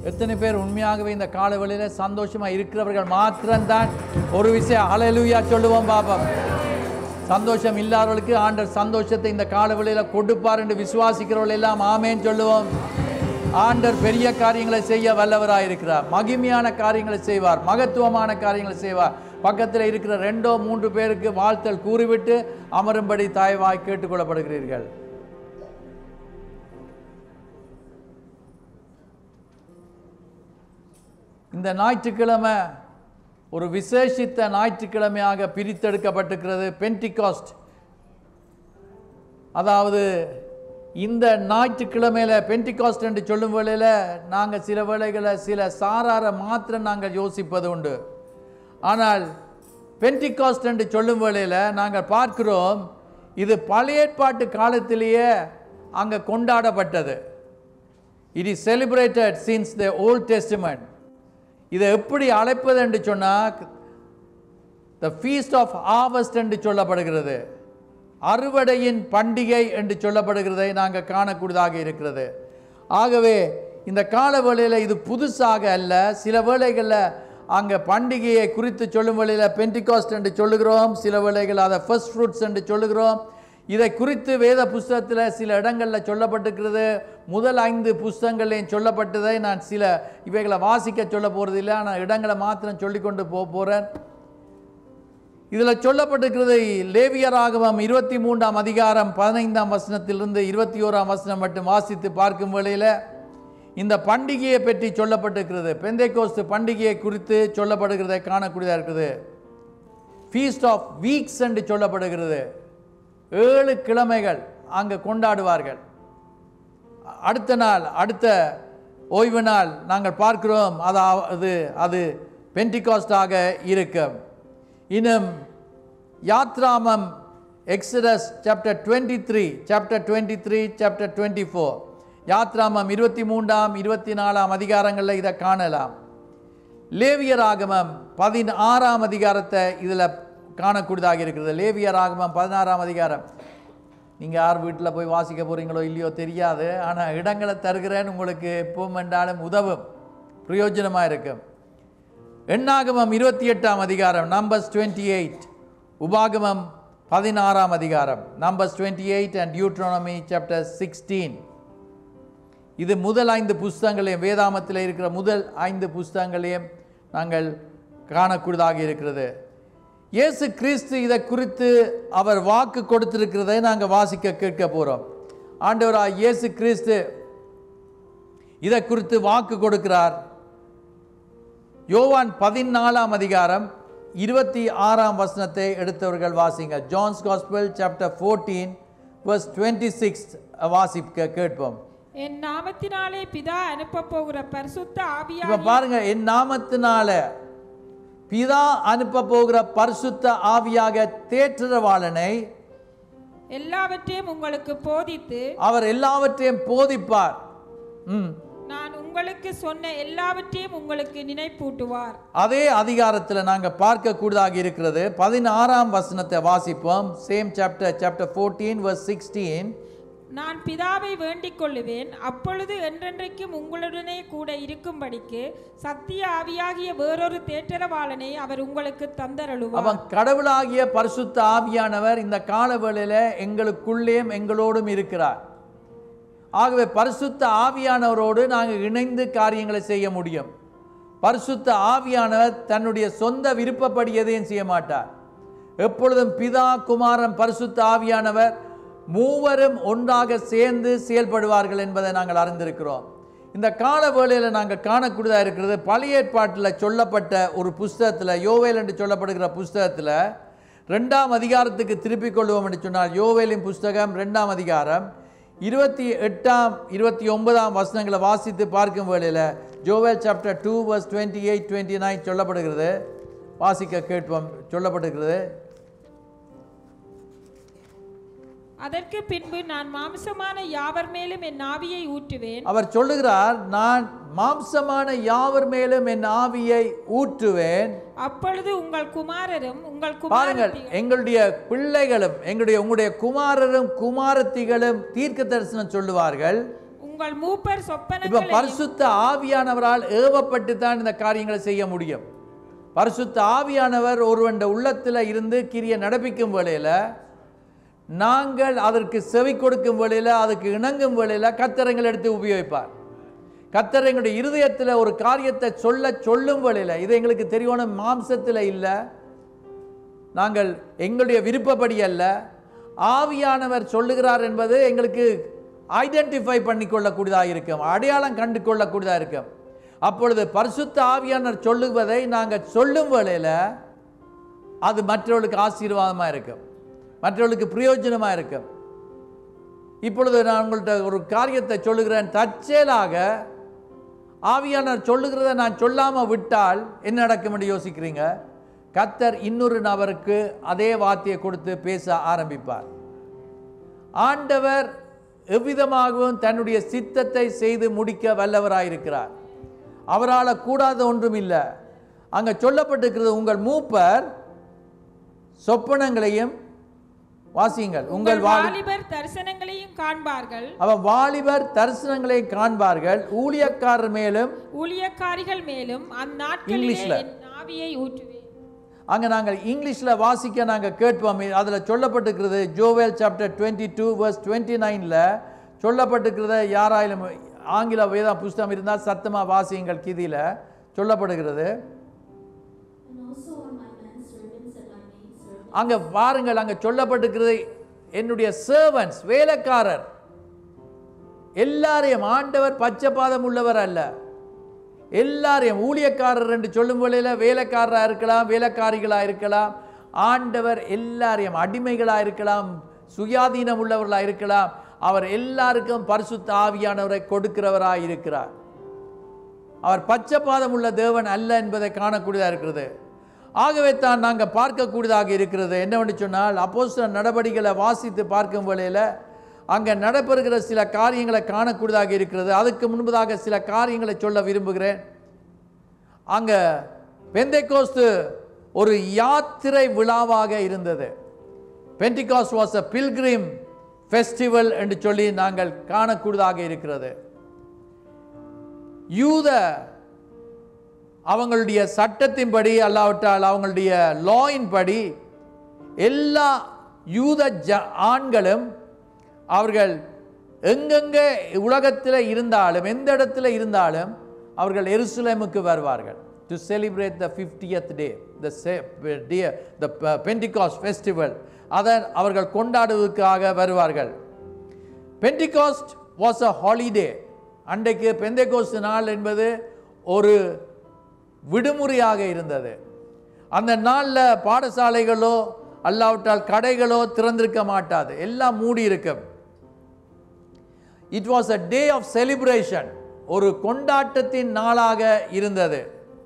எத்தனை பேர் உண்மையாகவே இந்த காலவெளியில் சந்தோஷமாக இருக்கிறவர்கள் மாத்திரம்தான் ஒரு விஷயம் ஹல்லேலூயா சொல்லுவோம் பாப்போம். சந்தோஷம் இல்லாதவர்களுக்கு ஆண்டவர் சந்தோஷத்தை இந்த காலவெளியில் கொடுப்பார் என்று விசுவாசிக்கிறவர்கள் எல்லாம் ஆமேன்னு சொல்லுவோம். ஆண்டவர் பெரிய காரியங்களை செய்ய வல்லவராக இருக்கிறார். மகிமையான காரியங்களை செய்வார், மகத்துவமான காரியங்களை செய்வார். பக்கத்தில் இருக்கிற 2-3 பேருக்கு வாழ்த்தல் கூறிவிட்டு அமரும்படி தாய்வாய் கேட்டுக்கொள்ளப்படுகிறீர்கள். இந்த ஞாயிற்றுக்கிழமை ஒரு விசேஷித்த ஞாயிற்றுக்கிழமையாக பிரித்தெடுக்கப்பட்டிருக்கிறது. பென்டிகாஸ்ட், அதாவது இந்த ஞாயிற்றுக்கிழமையில பென்டிகாஸ்ட் என்று சொல்லும் வேளையில் நாங்கள் சில வேளைகளை சில சாரார மாத்திரம் நாங்கள் யோசிப்பது உண்டு. ஆனால் பென்டிகாஸ்ட் என்று சொல்லும் வேளையில் நாங்கள் பார்க்கிறோம், இது பழைய ஏற்பாட்டு காலத்திலேயே அங்கே கொண்டாடப்பட்டது. It is celebrated since the old testament. இதை எப்படி அழைப்பது என்று சொன்னால் த ஃபீஸ்ட் ஆஃப் ஹார்வெஸ்ட் என்று சொல்லப்படுகிறது. அறுவடையின் பண்டிகை என்று சொல்லப்படுகிறதை நாங்கள் காணக்கூடியதாக இருக்கிறது. ஆகவே இந்த கால வேளையில் இது புதுசாக அல்ல. சில வேளைகளில் அங்கே பண்டிகையை குறித்து சொல்லும் வேளையில் பென்டிகாஸ்ட் என்று சொல்லுகிறோம், சில வேளைகள் அதை ஃபர்ஸ்ட் ஃப்ரூட்ஸ் என்று சொல்லுகிறோம். இதை குறித்து வேத புஸ்தகத்தில் சில இடங்களில் சொல்லப்பட்டிருக்கிறது. முதல் 5 புஸ்தகங்களையும் சொல்லப்பட்டதை நான் சில இவைகளை வாசிக்க சொல்ல போகிறது இல்லை, ஆனால் இடங்களை மாத்திரம் சொல்லிக்கொண்டு போகிறேன். இதில் சொல்லப்பட்டிருக்கிறது லேவியராகமம் 23ஆம் அதிகாரம் 15ஆம் வசனத்திலிருந்து 21ஆம் வசனம் மட்டும் வாசித்து பார்க்கும் வேளையில் இந்த பண்டிகையை பற்றி சொல்லப்பட்டிருக்கிறது. பெந்தேகோஸ்து பண்டிகையை குறித்து சொல்லப்படுகிறதை காணக்கூடியதாக இருக்குது. ஃபீஸ்ட் ஆஃப் வீக்ஸ் என்று சொல்லப்படுகிறது. 7 கிழமைகள் அங்கே கொண்டாடுவார்கள். அடுத்த நாள், அடுத்த ஓய்வு நாள் நாங்கள் பார்க்கிறோம், அது பென்டிகாஸ்டாக இருக்கும். இன்னும் யாத்ராமம் எக்ஸடஸ் சாப்டர் 23, சாப்டர் 23, சாப்டர் 24, யாத்ராமம் 23ஆம் 24ஆம் அதிகாரங்களில் இதை காணலாம். லேவியராகமம் 16ஆம் அதிகாரத்தை இதில் காணக்கூடியதாக இருக்கிறது. லேவியராகமம் 16ஆம் அதிகாரம் நீங்கள் யார் வீட்டில் போய் வாசிக்க போகிறீங்களோ இல்லையோ தெரியாது, ஆனால் இடங்களை தருகிறேன்னு உங்களுக்கு எப்பவும் என்றாலும் உதவும், பிரயோஜனமாக இருக்கும். எண்ணாகமம் 28ஆம் அதிகாரம், நம்பர்ஸ் 28, உபாகமம் 16ஆம் அதிகாரம், நம்பர்ஸ் 28 and Deuteronomy chapter 16. இது முதல் 5 புஸ்தகங்களையும், வேதாமத்தில் இருக்கிற முதல் 5 புஸ்தகங்களையும் நாங்கள் காணக்கூடியதாக இருக்கிறது. இயேசு கிறிஸ்து இதை குறித்து அவர் வாக்கு கொடுத்திருக்கிறதை நாங்கள் வாசிக்க கேட்க போகிறோம். ஆண்டவராய் இயேசு கிறிஸ்து இதை குறித்து வாக்கு கொடுக்கிறார். யோவான் 14ஆம் அதிகாரம் 26ஆம் வசனத்தை எடுத்தவர்கள் வாசிங்க. ஜான்ஸ் காஸ்பல் சாப்டர் 14 verse 26 வாசிக்க கேட்போம். என் நாமத்தினாலே பிதா அனுப்ப போகிற பரிசுத்த ஆவியாகிய, இப்ப பாருங்க, என் நாமத்தினால பிதா அனுப்ப போகிற பரிசுத்த ஆவியாக தேற்றரவாளனை எல்லாவற்றையும் உங்களுக்கு போதித்து, அவர் எல்லாவற்றையும் போதிப்பார். நான் உங்களுக்கு சொன்ன எல்லாவற்றையும் உங்களுக்கு நினைப்பூட்டுவார். அதே அதிகாரத்தில் நாங்கள் பார்க்க கூடதாக இருக்கிறது. 16ஆம் வசனத்தை வாசிப்போம். Same chapter 14 verse 16. நான் பிதாவை வேண்டிக் கொள்ளுவேன், அப்பொழுது என்றென்றைக்கும் உங்களுடனே கூட இருக்கும்படிக்கு சத்திய ஆவியாகிய வேறொரு தேற்றரவாளனை அவர் உங்களுக்கு தந்தருளுவார். அவன் கடவுளாகிய பரிசுத்த ஆவியானவர் இந்த கால வேளையில எங்களுக்குள்ளேயும் எங்களோடும் இருக்கிறார். ஆகவே பரிசுத்த ஆவியானவரோடு நாங்கள் இணைந்து காரியங்களை செய்ய முடியும். பரிசுத்த ஆவியானவர் தன்னுடைய சொந்த விருப்பப்படி எதையும் செய்ய மாட்டார். எப்பொழுதும் பிதா, குமாரன், பரிசுத்த ஆவியானவர் மூவரும் ஒன்றாக சேர்ந்து செயல்படுவார்கள் என்பதை நாங்கள் அறிந்திருக்கிறோம். இந்த கால வேளையில் நாங்கள் காணக்கூடியதாக இருக்கிறது. பழைய ஏற்பாட்டில் சொல்லப்பட்ட ஒரு புஸ்தகத்தில், யோவேல் என்று சொல்லப்படுகிற புஸ்தகத்தில் 2ஆம் அதிகாரத்துக்கு திருப்பிக் கொள்வோம் என்று சொன்னால், யோவேலின் புஸ்தகம் 2ஆம் அதிகாரம் 28ஆம் 29ஆம் வசனங்களை வாசித்து பார்க்கும் வேளையில் யோவேல் சாப்டர் 2 verse 28, 29 சொல்லப்படுகிறது. வாசிக்க கேட்போம். சொல்லப்படுகிறது, அதற்கு பின்பு நான் மாம்சமான யாவர் மேலும் என் ஆவியை ஊற்றுவேன். அவர் சொல்லுகிறார், நான் மாம்சமான யாவர் மேலும் என் ஆவியை ஊற்றுவேன். அப்பொழுது உங்கள் குமாரரும் உங்கள் பாருங்கள், எங்களுடைய பிள்ளைகளும் உங்களுடைய குமாரரும் குமாரத்திகளும் தீர்க்க தரிசனம் சொல்லுவார்கள். உங்கள் மூப்பர் இப்ப சொப்பனங்களையும் பரிசுத்த ஆவியானவரால் ஏவப்பட்டு தான் இந்த காரியங்களை செய்ய முடியும். பரிசுத்த ஆவியானவர் ஒருவன் உள்ளத்துல இருந்து கிரியை நடப்பிக்கும் வேளையில, நாங்கள் அதற்கு செவி கொடுக்கும் வேளையில, அதுக்கு இணங்கும் வேளையில கர்த்தர் எடுத்து உபயோகிப்பார். கர்த்தர் எங்களுடைய இருதயத்தில் ஒரு காரியத்தை சொல்லும் வேளையில, இது எங்களுக்கு தெரியணும், மாம்சத்தில் இல்லை, நாங்கள் எங்களுடைய விருப்பப்படி அல்ல, ஆவியானவர் சொல்லுகிறார் என்பது எங்களுக்கு ஐடென்டிஃபை பண்ணி கொள்ளக்கூடியதாக இருக்கும், அடையாளம் கண்டு கொள்ளக்கூடியதாக இருக்கும். அப்பொழுது பரிசுத்த ஆவியானவர் சொல்லுவதை நாங்கள் சொல்லும் வேளையில அது மற்றவர்களுக்கு ஆசீர்வாதமாக இருக்கும், மற்றவர்களுக்கு பிரயோஜனமாக இருக்கும். இப்பொழுது நான் உங்கள்கிட்ட ஒரு காரியத்தை சொல்லுகிறேன், தற்செயலாக ஆவியானவர் சொல்லுகிறத நான் சொல்லாமல் விட்டால் என்ன நடக்கும் என்று யோசிக்கிறீங்க? கர்த்தர் இன்னொரு நபருக்கு அதே வார்த்தையை கொடுத்து பேச ஆரம்பிப்பார். ஆண்டவர் எவ்விதமாகவும் தன்னுடைய சித்தத்தை செய்து முடிக்க வல்லவராயிருக்கிறார். அவரால் கூடாத ஒன்றும் இல்லை. அங்க சொல்லப்பட்டிருக்கிறது, உங்கள் மூப்பர் சொப்பனங்களையும் வாசியுங்கள், உங்கள் வாலிபர் தரிசனங்களையும் காண்பார்கள், அவன் வாலிபர் தரிசனங்களை காண்பார்கள், ஊழியக்காரர் மேலும் ஊழியக்காரிகள் மேலும் அந்நாட்களிலே என் ஆவியை ஊற்றுவேன். அங்க நாங்கள் இங்கிலீஷ்ல வாசிக்க நாங்க கேட்போம். அதுல சொல்லப்பட்டிருக்கிறது ஜோவேல் சாப்டர் 22 verse 29ல சொல்லப்பட்டிருக்கிறது. யாராயிலும் ஆங்கில வேத புஸ்தகம் இருந்தால் சத்தமா வாசியுங்கள். கீதியில சொல்லப்படுகிறது. அங்க பாருங்கள், அங்க சொல்லப்பட்டிருக்கிறது, என்னுடைய சர்வன்ட்ஸ், வேலைக்காரர் எல்லாரையும், ஆண்டவர் பச்சைபாதம் உள்ளவர் அல்ல, எல்லாரையும் ஊழியக்காரர் என்று சொல்லும் வேளையில வேலைக்காரராக இருக்கலாம், வேலைக்காரிகளாக இருக்கலாம், ஆண்டவர் எல்லாரையும், அடிமைகளாக இருக்கலாம், சுயாதீனம் உள்ளவர்களாக இருக்கலாம், அவர் எல்லாருக்கும் பரிசுத்த ஆவியானவரை கொடுக்கிறவராக இருக்கிறார். அவர் பச்சைபாதம் உள்ள தேவன் அல்ல என்பதை காணக்கூடியதாக இருக்கிறது. ஆகவே தான் நாங்கள் பார்க்கக்கூடியதாக இருக்கிறது. என்னவென்று சொன்னால், அப்போஸ்தலர் நடபடிகளை வாசித்து பார்க்கும் வேளையில அங்கே நடைபெறுகிற சில காரியங்களை காணக்கூடியதாக இருக்கிறது. அதுக்கு முன்பதாக சில காரியங்களை சொல்ல விரும்புகிறேன். அங்கே பெந்தெகோஸ்து ஒரு யாத்திரை விழாவாக இருந்தது. Pentecost was a pilgrim festival என்று சொல்லி நாங்கள் காணக்கூடியதாக இருக்கிறது. யூத அவங்களுடைய சட்டத்தின்படி அல்லாவிட்டால் அவங்களுடைய லாயின் படி எல்லா யூத ஆண்களும் அவர்கள் எங்கெங்கே உலகத்தில் இருந்தாலும், எந்த இடத்துல இருந்தாலும் அவர்கள் எருசலேமுக்கு வருவார்கள். to celebrate the 50th day, the Pentecost festival. அதை அவர்கள் கொண்டாடுவதற்காக வருவார்கள். Pentecost was a holiday. அன்றைக்கு பெந்தெகோஸ்து நாள் என்பது ஒரு விடுமுறையாக இருந்தது. அந்த நாளில் பாடசாலைகளோ அல்லாவிட்டால் கடைகளோ திறந்திருக்க மாட்டாது, எல்லாம் மூடி இருக்கும். It was a day of celebration, ஒரு கொண்டாட்டத்தின் நாளாக இருந்தது.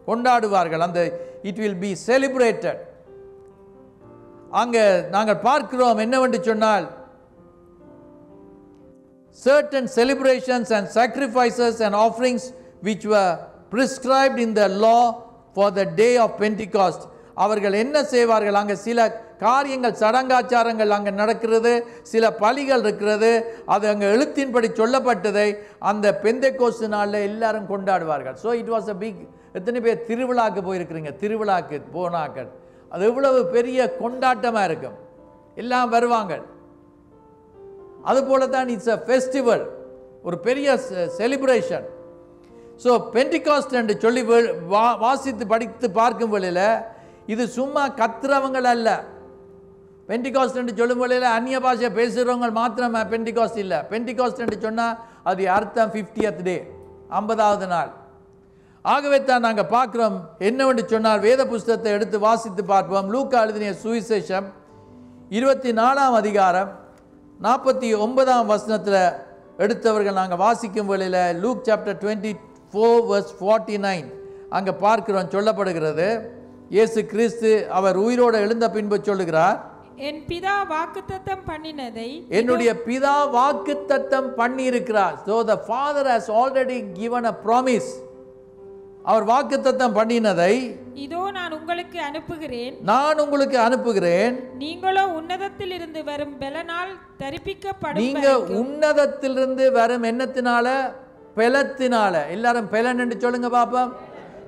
கொண்டாடுவார்கள், அந்த இட் வில் பி செலிப்ரேட்டட். அங்கே நாங்கள் பார்க்கிறோம் என்னவென்று சொன்னால், certain celebrations and sacrifices and offerings which were prescribed in the law for the day of Pentecost. அவர்கள் என்ன செய்வார்கள், அங்கே சில காரியங்கள், சடங்காச்சாரங்கள் அங்கே நடக்கிறது, சில பலிகள் இருக்கிறது, அது அங்கே எழுத்தின்படி சொல்லப்பட்டதை அந்த பெந்தெகோஸ்து நாளில் எல்லாரும் கொண்டாடுவார்கள். So it was a big. எத்தனை பேர் திருவிழாக்கு போயிருக்கிறீங்க? திருவிழாக்கு போனாக்கள் அது எவ்வளவு பெரிய கொண்டாட்டமாக இருக்கும், எல்லாம் வருவாங்க. அதுபோல தான் இட்ஸ் அ ஃபெஸ்டிவல், ஒரு பெரிய செலிப்ரேஷன். ஸோ பெண்டிகாஸ்ட் என்று சொல்லி வாசித்து படித்து பார்க்கும் வேளையில் இது சும்மா கத்துறவங்கள் அல்ல. பெண்டிகாஸ்ட் என்று சொல்லும் வேளையில் அந்நிய பாஷை பேசுகிறவங்க மாத்திரம் பெண்டிகாஸ்ட் இல்லை. பெண்டிகாஸ்ட் என்று சொன்னால் அது அர்த்தம் 50th day, 50வது நாள். ஆகவே தான் நாங்கள் பார்க்குறோம் என்னவென்று சொன்னால், வேத புஸ்தகத்தை எடுத்து வாசித்து பார்ப்போம். லூக்கா எழுதிய சுவிசேஷம் 24ஆம் அதிகாரம் 49ஆம் வசனத்தில் எடுத்தவர்கள் நாங்கள் வாசிக்கும் வேளையில் லூக் சாப்டர் 24 verse 49 அங்கே பார்க்கிறோம். சொல்லப்படுகிறது, இயேசு கிறிஸ்து அவர் உயிரோடு எழுந்த பின்பு சொல்லுகிறார், என் பிதா வாக்குத்தத்தம் பண்ணினதை, என்னுடைய பிதா வாக்குத்தத்தம் பண்ணி இருக்கிறார். So the Father has already given a promise. அவர் வாக்குத்தத்தம் பண்ணினதை இதோ நான் உங்களுக்கு அனுப்புகிறேன், நான் உங்களுக்கு அனுப்புகிறேன். நீங்களோ உன்னதத்தில் இருந்து வரும் பலனால் தரிப்பிக்கப்படும் நீங்க உன்னதத்திலிருந்து வரும் எண்ணத்தினால, பெலத்தினால, எல்லாரும் பெலன் என்று சொல்லுங்க பாப்போம்.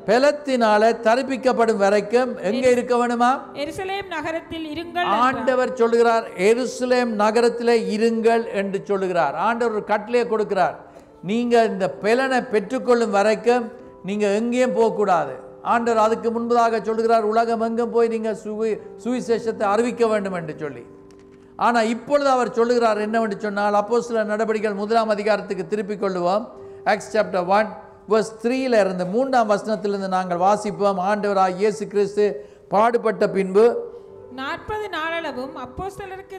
பெலத்தினால தரிப்பிக்கப்படும் வரைக்கும் எங்க இருக்க வேணுமா? எருசலேம் நகரத்தில் இருங்கள். ஆண்டவர் சொல்லுகிறார், எருசலேம் நகரத்திலே இருங்கள் என்று சொல்லுகிறார். ஆண்டவர் ஒரு கட்டளையை கொடுக்கிறார். நீங்க இந்த பெலனை பெற்றுக்கொள்ளும் வரைக்கும் நீங்க எங்கேயும் போகக்கூடாது. ஆண்டவர் அதுக்கு முன்பதாக சொல்லுகிறார், உலகம் எங்கும் போய் நீங்க சுவிசேஷத்தை அறிவிக்க வேண்டும் என்று சொல்லி. ஆனா இப்பொழுது அவர் சொல்லுகிறார் என்னவென்று சொன்னால், அப்போஸ்தலர் நடபடிகள் 1ஆம் அதிகாரத்துக்கு திருப்பிக் கொள்ளுவோம். ஆக்ட்ஸ் சாப்டர் 1 verse 3 இருந்து 3ஆம் வசனத்திலிருந்து நாங்கள் வாசிப்போம். ஆண்டவராகிய இயேசு கிறிஸ்து பாடுபட்ட பின்பு 40 நாளளவும் அப்போஸ்தலருக்கு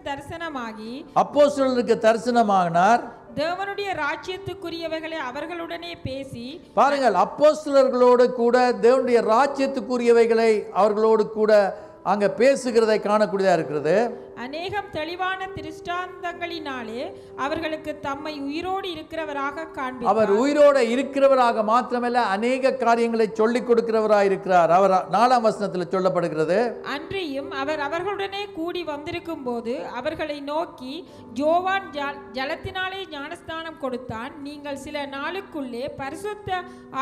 தரிசனமானார். தேவனுடைய ராஜ்யத்துக்குரியவைகளை அவர்களுடனே பேசி, பாருங்கள், அப்போஸ்தலர்களோடு கூட தேவனுடைய ராஜ்யத்துக்குரியவைகளை அவர்களோடு கூட அங்க பேசுகிறதை காணக்கூடியதா இருக்கிறது. அநேகம் தெளிவான திருஷ்டாந்தங்களினாலே அவர்களுக்கு தம்மை உயிரோடு இருக்கிறவராக காண்பித்தார். அவர் உயிரோடு இருக்கிறவராக மாத்திரமல்ல, அநேக காரியங்களை சொல்லிக் கொடுக்கிறவராக இருக்கிறார். அவர் 4ஆம் வசனத்தில் சொல்லப்படுகிறது, அன்றியும் அவர் அவர்களுடனே கூடி வந்திருக்கும் போது அவர்களை நோக்கி, யோவான் ஜலத்தினாலே ஞானஸ்நானம் கொடுத்தான், நீங்கள் சில நாளுக்குள்ளே பரிசுத்த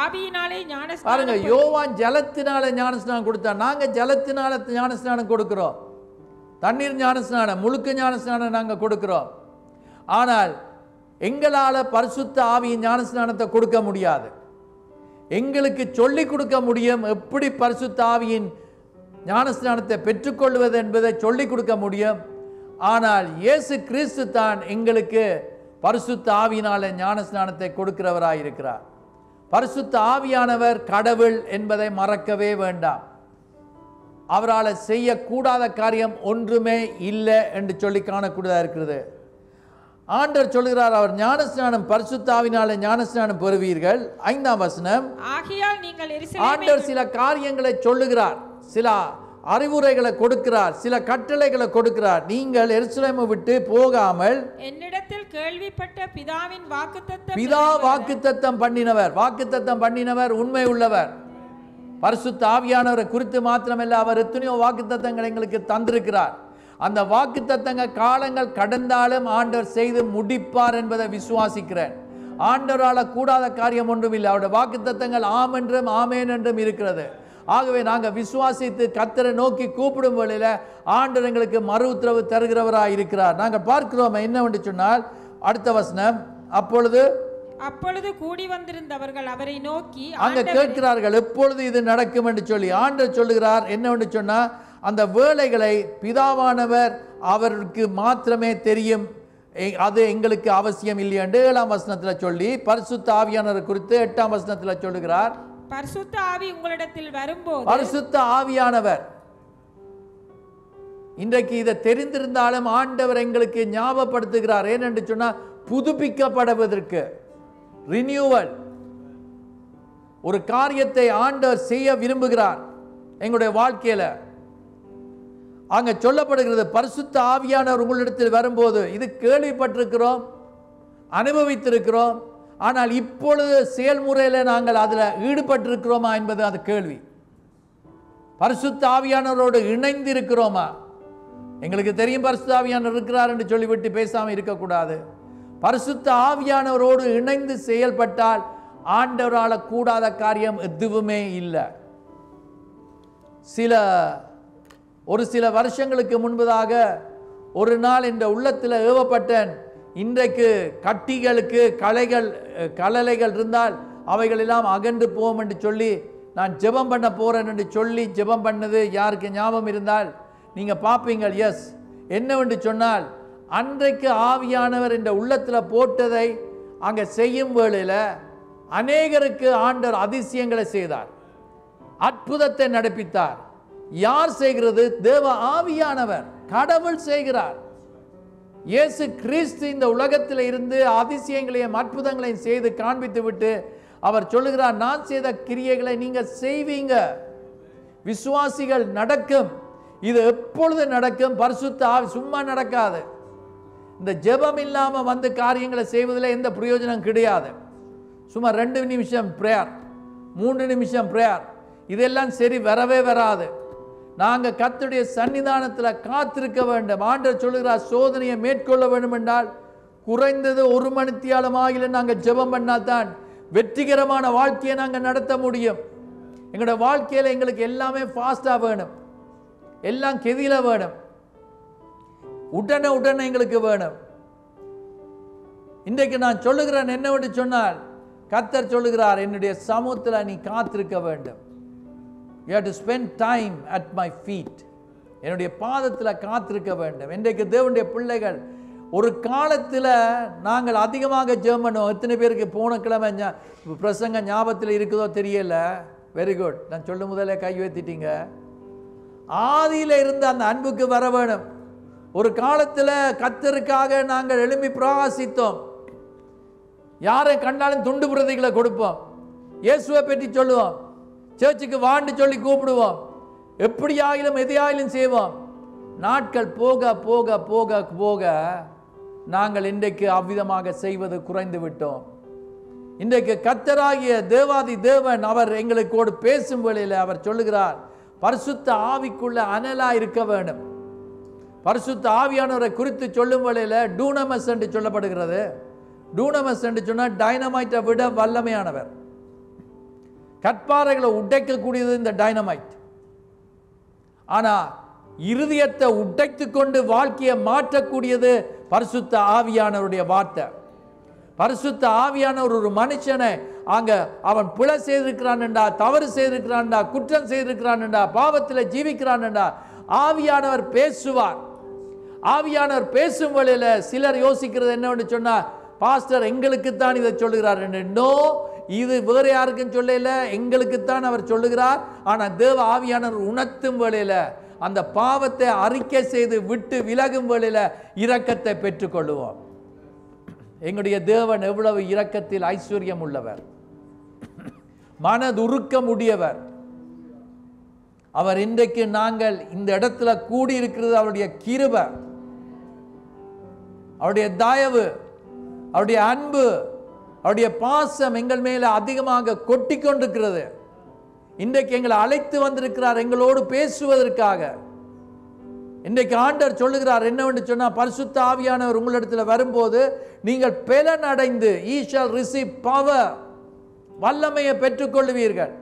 ஆவியினாலே ஞானஸ்நானம். பாருங்க, யோவான் ஜலத்தினாலே ஞானஸ்நானம் கொடுத்தான். நாங்க ஜலத்தினால ஞானஸ்நானம் கொடுக்கிறோம். தண்ணீர் ஞானஸ்நானம், முழுக்க ஞானஸ்நானம் நாங்கள் கொடுக்கிறோம். ஆனால் எங்களால் பரிசுத்த ஆவியின் ஞானஸ்நானத்தை கொடுக்க முடியாது. எங்களுக்கு சொல்லிக் கொடுக்க முடியும் எப்படி பரிசுத்த ஆவியின் ஞானஸ்நானத்தை பெற்றுக்கொள்வது என்பதை சொல்லிக் கொடுக்க முடியும். ஆனால் இயேசு கிறிஸ்து தான் எங்களுக்கு பரிசுத்த ஆவியினால ஞானஸ்நானத்தை கொடுக்கிறவராயிருக்கிறார். பரிசுத்த ஆவியானவர் கடவுள் என்பதை மறக்கவே வேண்டாம். அவரால் செய்யக்கூடாத காரியம் ஒன்றுமே இல்லை என்று சொல்லி காணக்கூடியதாக இருக்கிறது. ஆண்டவர் சொல்கிறார், அவர் ஞானஸ்நானம் பரிசுத்த ஆவியினாலே ஞானஸ்நானம் பெறுவீர்கள். 5ஆம் வசனம், ஆகையால் நீங்கள் ஆண்டவர் சில காரியங்களை சொல்லுகிறார், சில அறிவுரைகளை கொடுக்கிறார், சில கட்டளைகளை கொடுக்கிறார். நீங்கள் எருசலேமை விட்டு போகாமல் என்னிடத்தில் கேள்விப்பட்ட பிதாவின் வாக்குத்தத்தம், பிதா வாக்குத்தத்தம் பண்ணினவர் உண்மை உள்ளவர். பரிசுத்த ஆவியானவரை குறித்து மாத்திரமல்ல, அவர் எத்தனையோ வாக்குத்தத்தங்களை எங்களுக்கு தந்திருக்கிறார். அந்த வாக்குத்தத்தங்கள் காலங்கள் கடந்தாலும் ஆண்டவர் செய்து முடிப்பார் என்பதை விசுவாசிக்கிறேன். ஆண்டவரால் கூடாத காரியம் ஒன்றும் இல்லை. அவருடைய வாக்குத்தத்தங்கள் ஆம் என்றும் ஆமேன் என்றும் இருக்கிறது. ஆகவே நாங்கள் விசுவாசித்து கர்த்தரை நோக்கி கூப்பிடும் வேளையில் ஆண்டவர் எங்களுக்கு மறு உத்தரவு தருகிறவராக இருக்கிறார். நாங்கள் பார்க்கிறோம் என்னவென்று சொன்னால், அடுத்த வசனம், அப்பொழுது கூடி வந்திருந்தவர்கள் அவரை நோக்கி அங்க கேட்கிறார்கள், எப்பொழுது இது நடக்கும் என்று சொல்லி. ஆண்டவர் சொல்லுகிறார் என்னவென்று சொன்னா, அந்த வேளைகளை பிதாவானவர் அவருக்கு மாத்திரமே தெரியும், அது எங்களுக்கு அவசியம் இல்லை என்று 7ஆம் வசனத்தில் சொல்லி, பரிசுத்த ஆவியானவர் குறித்து 8ஆம் வசனத்தில் சொல்லுகிறார், பரிசுத்த ஆவி உங்களிடத்தில் வரும்போது, பரிசுத்த ஆவியானவர் இன்றைக்கு இதை தெரிந்திருந்தாலும் ஆண்டவர் எங்களுக்கு ஞாபகப்படுத்துகிறார். ஏனென்று சொன்னா, புதுப்பிக்கப்படுவதற்கு, ரினியூவல், ஒரு காரியத்தை ஆண்டவர் செய்ய விரும்புகிறார் எங்களுடைய வாழ்க்கையில. அங்க சொல்லப்படுகிறது, பரிசுத்த ஆவியானவர் உங்களிடத்தில் வரும்போது, இது கேள்விப்பட்டிருக்கிறோம், அனுபவித்திருக்கிறோம், ஆனால் இப்பொழுது செயல்முறையில் நாங்கள் அதில் ஈடுபட்டிருக்கிறோமா என்பது அது கேள்வி. பரிசுத்த ஆவியானவரோடு இணைந்து இருக்கிறோமா? எங்களுக்கு தெரியும் பரிசுத்த ஆவியானவர் இருக்கிறார் என்று சொல்லிவிட்டு பேசாமல் இருக்கக்கூடாது. பரிசுத்த ஆவியானவரோடு இணைந்து செயல்பட்டால் ஆண்டவரால் கூடாத காரியம் எதுவுமே இல்லை. ஒரு சில வருஷங்களுக்கு முன்பதாக ஒரு நாள் இந்த உள்ளத்தில் ஏவப்பட்டேன், இன்றைக்கு கட்டிகளுக்கு கலலைகள் இருந்தால் அவைகள் எல்லாம் அகன்று போகும் என்று சொல்லி நான் ஜெபம் பண்ண போறேன் என்று சொல்லி ஜெபம் பண்ணது யாருக்கு ஞாபகம் இருந்தால் நீங்கள் பார்ப்பீங்க. எஸ், என்னவென்று சொன்னால், அன்றைக்கு ஆவியானவர் இந்த உள்ளத்தில் போட்டதை அங்கே செய்யும் வேளையில் அநேகருக்கு ஆண்டவர் அதிசயங்களை செய்தார், அற்புதத்தை நடப்பித்தார். யார் செய்கிறது? தேவ ஆவியானவர், கடவுள் செய்கிறார். இயேசு கிறிஸ்து இந்த உலகத்தில் இருந்து அதிசயங்களையும் அற்புதங்களையும் செய்து காண்பித்து விட்டு அவர் சொல்லுகிறார், நான் செய்த கிரியைகளை நீங்கள் செய்வீங்க. விசுவாசிகள் நடக்கும். இது எப்பொழுது நடக்கும்? பரிசுத்த ஆவி. சும்மா நடக்காது. இந்த ஜெபம் இல்லாமல் வந்து காரியங்களை செய்வதில் எந்த பிரயோஜனம் கிடையாது. சும்மா 2 நிமிஷம் பிரேயர், 3 நிமிஷம் பிரேயர், இதெல்லாம் சரி வரவே வராது. நாங்கள் கர்த்தருடைய சன்னிதானத்தில் காத்திருக்க வேண்டும். ஆண்டவர் சொல்லுகிறார், சோதனையை மேற்கொள்ள வேண்டும் என்றால் குறைந்தது 1 மணித்தியாலமாகில நாங்கள் ஜெபம் பண்ணாதான் வெற்றிகரமான வாழ்க்கையை நாங்கள் நடத்த முடியும். எங்களோட வாழ்க்கையில் எங்களுக்கு எல்லாமே ஃபாஸ்டாக வேணும், எல்லாம் கெதியில வேணும், உடனே உடனே எங்களுக்கு வேணும். இன்றைக்கு நான் சொல்லுகிறேன் என்னவென்று சொன்னால், கர்த்தர் சொல்லுகிறார், என்னுடைய சமூகத்தில் நீ காத்திருக்க வேண்டும். You have to spend time at my feet. என்னுடைய பாதத்தில் காத்திருக்க வேண்டும். இன்றைக்கு தேவனுடைய பிள்ளைகள் ஒரு காலத்தில் நாங்கள் அதிகமாக ஜெபம் பண்ணுவோம். எத்தனை பேருக்கு போன கிழமை பிரசங்க ஞாபகத்தில் இருக்குதோ தெரியல. Very good. நான் சொல்லும் முதலே கை வைத்திட்டீங்க. ஆதியில் இருந்த அந்த அன்புக்கு வர வேணும். ஒரு காலத்தில் கர்த்தருக்காக நாங்கள் எழும்பி பிரகாசித்தோம். யாரை கண்டாலும் துண்டு பிரதிகளை கொடுப்போம், இயேசுவை பற்றி சொல்லுவோம், சர்ச்சுக்கு வாண்டு சொல்லி கூப்பிடுவோம், எப்படியாயிலும் எதையாயிலும் செய்வோம். நாட்கள் போக போக போக போக நாங்கள் இன்றைக்கு அவ்விதமாக செய்வது குறைந்து விட்டோம். இன்றைக்கு கர்த்தராகிய தேவாதி தேவன் அவர் எங்களுக்கோடு பேசும் வேளையில் அவர் சொல்லுகிறார், பரிசுத்த ஆவிக்குள்ள அனலா இருக்க வேண்டும். பரிசுத்த ஆவியானவரை குறித்து சொல்லும் வேளையில் டூனமஸ் என்று சொல்லப்படுகிறது. டூனமஸ் என்று சொன்னால் டைனமைட்டை விட வல்லமையானவர். கற்பாறைகளை உடைக்கக்கூடியது இந்த டைனமைட். ஆனால் இருதயத்தை உடைத்து கொண்டு வாழ்க்கையை மாற்றக்கூடியது பரிசுத்த ஆவியானவருடைய வார்த்தை. பரிசுத்த ஆவியானவர் ஒரு மனுஷனை அங்க அவன் பிழை செய்திருக்கிறான் என்றா, தவறு செய்திருக்கிறான்டா, குற்றம் செய்திருக்கிறான் என்றா, பாவத்தில் ஜீவிக்கிறான் என்றா, ஆவியானவர் பேசுவார். ஆவியானவர் பேசும் வழியில சிலர் யோசிக்கிறது என்னவென்று சொன்னா, பாஸ்டர் எங்களுக்குத்தான் இதை சொல்லுகிறார் என்று. நோ, இது வேற யாருக்கும் சொல்லல, எங்களுக்குத்தான் அவர் சொல்லுகிறார். ஆனால் தேவ ஆவியானவர் உணர்த்தும் வேளையில அந்த பாவத்தை அறிக்கை செய்து விட்டு விலகும் வேளையில இரக்கத்தை பெற்றுக்கொள்ளுவோம். எங்களுடைய தேவன் எவ்வளவு இரக்கத்தில் ஐஸ்வர்யம் உள்ளவர், மனதுருக்கம் உடையவர். அவர் இன்றைக்கு நாங்கள் இந்த இடத்துல கூடியிருக்கிறது அவருடைய கிருபை, அவருடைய தயவு, அவருடைய அன்பு, அவருடைய பாசம் எங்கள் மேல அதிகமாக கொட்டி கொண்டிருக்கிறது. இன்றைக்கு எங்களை அழைத்து வந்திருக்கிறார் எங்களோடு பேசுவதற்காக. இன்றைக்கு ஆண்டவர் சொல்லுகிறார் என்னவென்று சொன்னால், பரிசுத்த ஆவியானவர் உங்களிடத்தில் வரும்போது நீங்கள் பலன் அடைந்து ye shall receive power, வல்லமையை பெற்றுக்கொள்வீர்கள்.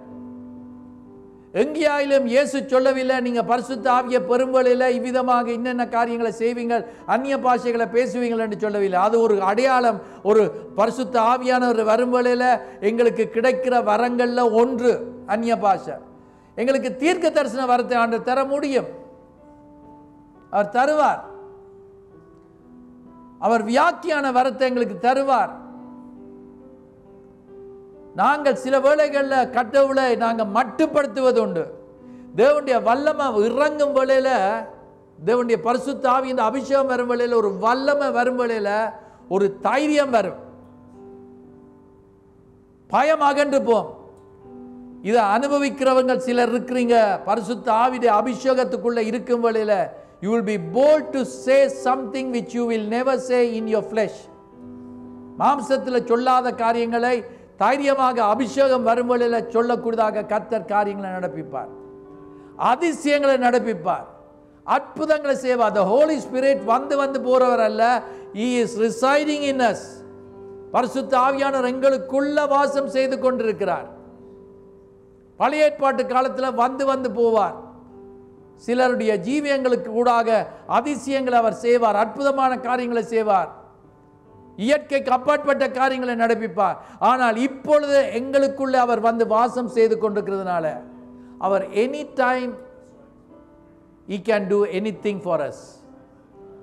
எங்கேயாயிலும் இயேசு சொல்லவில்லை நீங்க பரிசுத்த ஆவியை பெறும்பொழுது இவ்விதமாக இன்னென்ன காரியங்களை செய்வீங்கள், அந்நிய பாஷைகளை பேசுவீங்கள் என்று சொல்லவில்லை. அது ஒரு அடையாளம். ஒரு பரிசுத்த ஆவியானவர் வரும்பொழுது எங்களுக்கு கிடைக்கிற வரங்கள்ல ஒன்று அந்நிய பாஷை. எங்களுக்கு தீர்க்க தரிசன வரத்தை ஆண்டவர் தர முடியும், அவர் தருவார். அவர் வியாக்கியான வரத்தை எங்களுக்கு தருவார். நாங்கள் சில வேளைகளில் கடவுளை நாங்கள் மட்டுப்படுத்துவது உண்டு. தேவனுடைய வல்லமை இறங்கும் வேளையில, தேவனுடைய பரிசுத்த ஆவி இந்த அபிஷேகம் வரும் வேளையில, ஒரு வல்லமை வரும் வேளையில ஒரு தைரியம் வரும், பயம் அகன்று போம். இதை அனுபவிக்கிறவங்க சிலர் இருக்கிறீங்க. பரிசுத்த ஆவியுடைய அபிஷேகத்துக்குள்ள இருக்கும் வேளையில you will be bold to say something which you will never say in your flesh. மாம்சத்தில் சொல்லாத காரியங்களை தைரியமாக அபிஷேகம் வரும்பொழுது சொல்லக்கூடியதாக கர்த்தர் காரியங்களை நடப்பிப்பார், அதிசயங்களை நடப்பிப்பார், அற்புதங்களை செய்வார். the Holy Spirit வந்து போறவர் அல்ல, he is residing in us. பரிசுத்த ஆவியானவர் எங்களுக்குள்ள வாசம் செய்து கொண்டிருக்கிறார். பழைய ஏற்பாட்டு காலத்தில் வந்து போவார். சிலருடைய ஜீவியங்களுக்கு கூடாக அதிசயங்களை அவர் செய்வார், அற்புதமான காரியங்களை செய்வார், இயற்கைக்கு அப்பாற்பட்ட காரியங்களை நடப்பிப்பார். ஆனால் இப்பொழுது எங்களுக்குள்ள அவர் வந்து வாசம் செய்து கொண்டிருக்கிறதுனால அவர் any time he can do anything for us.